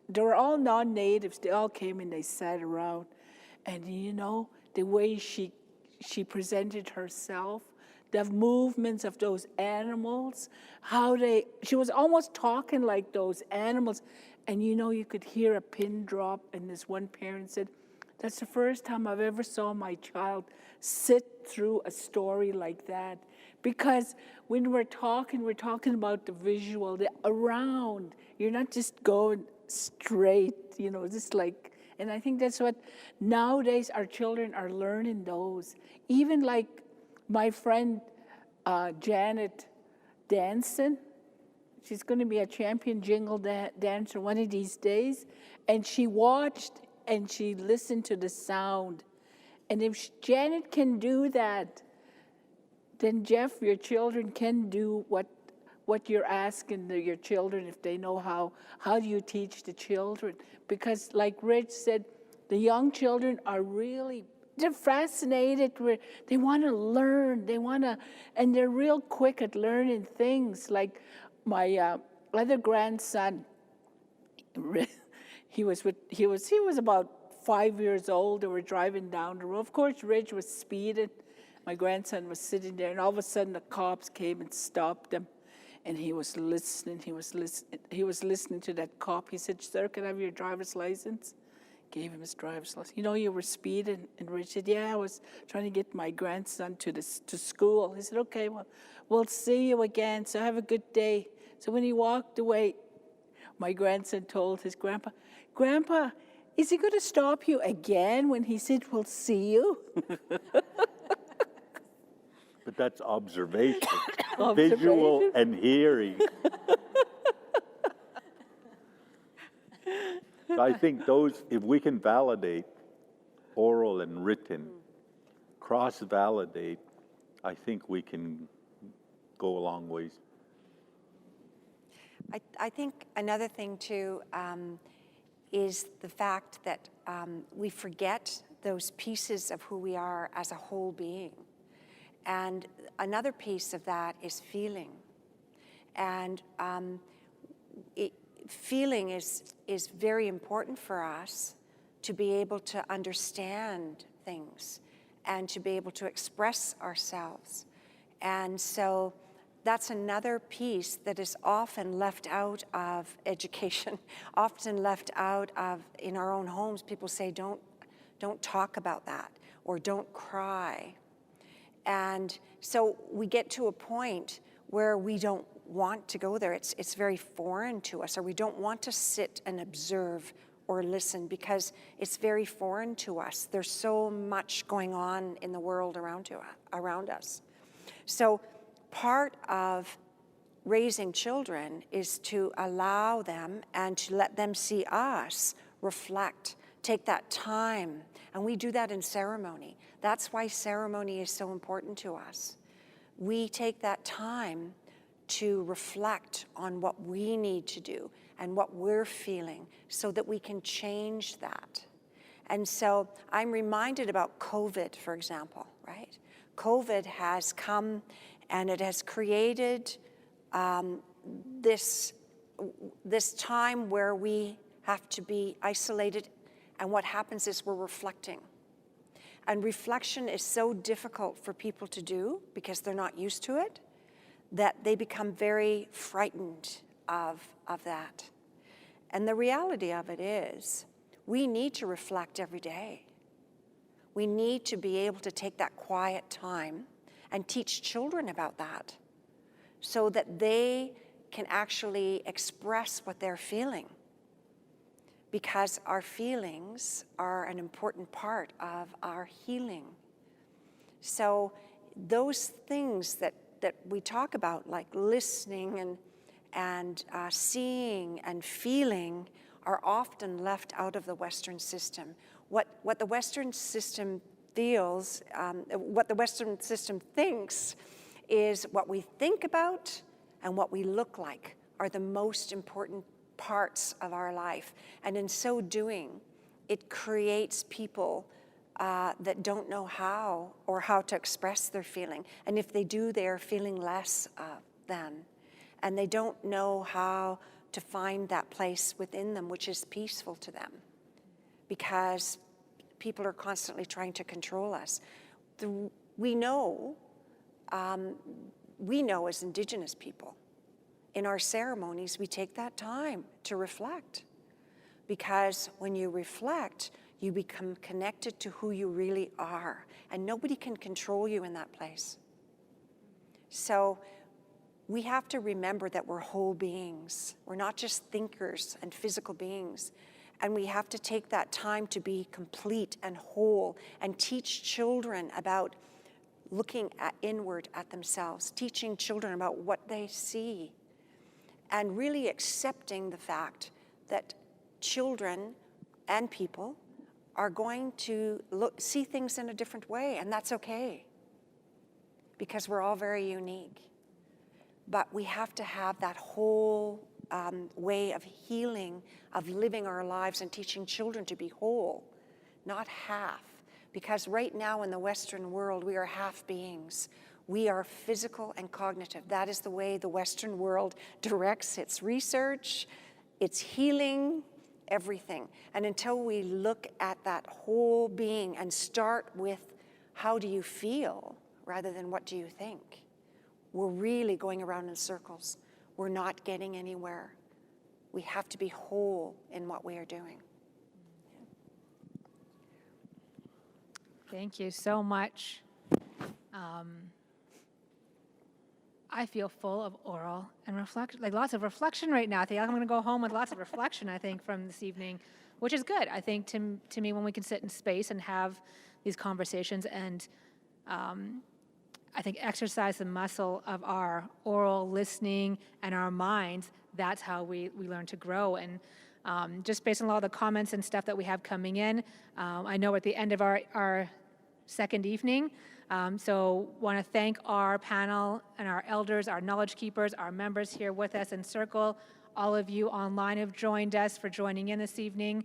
they were all non-natives. They all came and they sat around. And you know, the way she presented herself, the movements of those animals, she was almost talking like those animals. And you know, you could hear a pin drop, and this one parent said, that's the first time I've ever saw my child sit through a story like that. Because when we're talking about the visual, the around. You're not just going straight, you know, just like, and I think that's what nowadays our children are learning those. Even like my friend Janet Danson, she's going to be a champion jingle dancer one of these days, and she watched and she listened to the sound. And if Janet can do that, then Jeff, your children can do what you're asking your children if they know how. How do you teach the children? Because like Rich said, the young children are they're fascinated. They want to learn. And they're real quick at learning things. Like my other grandson, he was about 5 years old. They were driving down the road. Of course, Rich was speeding. My grandson was sitting there, and all of a sudden the cops came and stopped him. And he was listening. He was listening to that cop. He said, "Sir, can I have your driver's license?" Gave him his driver's license. You know, you were speeding. And Rich said, "Yeah, I was trying to get my grandson to school." He said, "Okay, well, we'll see you again. So have a good day." So when he walked away, my grandson told his grandpa, "Grandpa, is he going to stop you again when he said, 'We'll see you'?" But that's observation, visual and hearing. So I think if we can validate oral and written, cross-validate, I think we can go a long ways. I think another thing too is the fact that we forget those pieces of who we are as a whole being. And another piece of that is feeling. And feeling is very important for us to be able to understand things and to be able to express ourselves. And so that's another piece that is often left out of education, often left out of, in our own homes, people say, don't talk about that, or don't cry. And so we get to a point where we don't want to go there. It's very foreign to us, or we don't want to sit and observe or listen because it's very foreign to us. There's so much going on in the world around us. So part of raising children is to allow them and to let them see us reflect, take that time. And we do that in ceremony. That's why ceremony is so important to us, we take that time to reflect on what we need to do and what we're feeling so that we can change that. And so I'm reminded about COVID, for example, right? COVID has come and it has created this time where we have to be isolated, and what happens is we're reflecting. And reflection is so difficult for people to do because they're not used to it, that they become very frightened of that. And the reality of it is, we need to reflect every day. We need to be able to take that quiet time and teach children about that so that they can actually express what they're feeling. Because our feelings are an important part of our healing. So those things that we talk about, like listening and seeing and feeling, are often left out of the Western system. What the Western system feels, what the Western system thinks is what we think about and what we look like are the most important parts of our life. And in so doing, it creates people that don't know how to express their feeling. And if they do, they're feeling less than. And they don't know how to find that place within them which is peaceful to them, because people are constantly trying to control us. We know as Indigenous people, in our ceremonies, we take that time to reflect, because when you reflect, you become connected to who you really are, and nobody can control you in that place. So we have to remember that we're whole beings. We're not just thinkers and physical beings. And we have to take that time to be complete and whole and teach children about looking inward at themselves, teaching children about what they see, and really accepting the fact that children and people are going to see things in a different way, and that's okay, because we're all very unique. But we have to have that whole way of healing, of living our lives and teaching children to be whole, not half. Because right now in the Western world, we are half beings. We are physical and cognitive. That is the way the Western world directs its research, its healing, everything. And until we look at that whole being and start with how do you feel rather than what do you think, we're really going around in circles. We're not getting anywhere. We have to be whole in what we are doing. Thank you so much. I feel full of oral and reflection, like lots of reflection right now. I think I'm going to go home with lots of reflection, I think, from this evening, which is good. I think to me, when we can sit in space and have these conversations and I think exercise the muscle of our oral listening and our minds, that's how we learn to grow. And just based on a lot of the comments and stuff that we have coming in, I know we're at the end of our second evening. So want to thank our panel and our elders, our knowledge keepers, our members here with us in Circle, all of you online who've joined us for joining in this evening.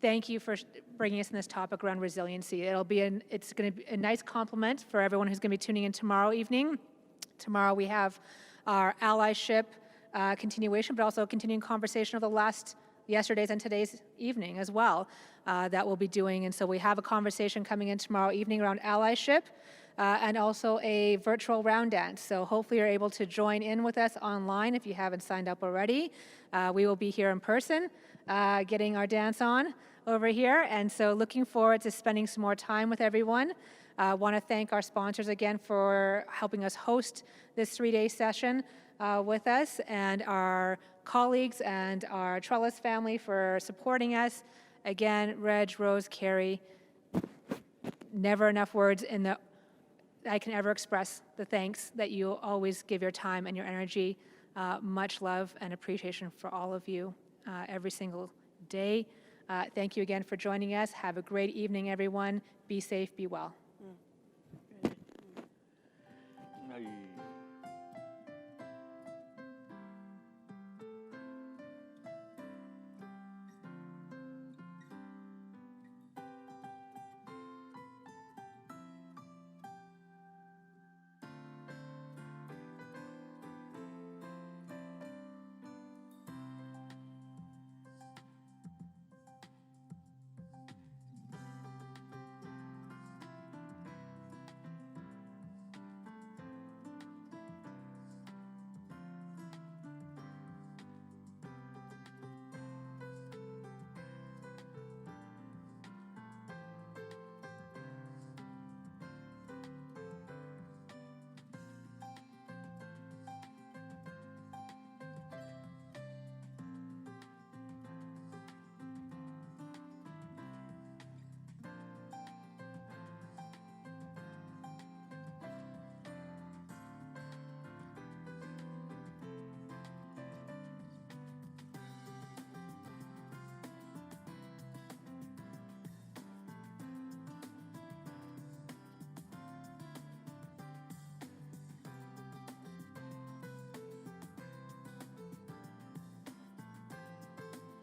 Thank you for bringing us in this topic around resiliency. It's going to be a nice compliment for everyone who's going to be tuning in tomorrow evening. Tomorrow we have our allyship continuation, but also a continuing conversation of yesterday's and today's evening as well that we'll be doing. And so we have a conversation coming in tomorrow evening around allyship and also a virtual round dance. So hopefully you're able to join in with us online if you haven't signed up already. We will be here in person getting our dance on over here. And so looking forward to spending some more time with everyone. Want to thank our sponsors again for helping us host this 3-day session with us, and our colleagues and our Trellis family for supporting us. Again, Reg, Rose, Carrie, never enough words I can ever express the thanks that you always give your time and your energy. Much love and appreciation for all of you every single day. Thank you again for joining us. Have a great evening, everyone. Be safe, be well.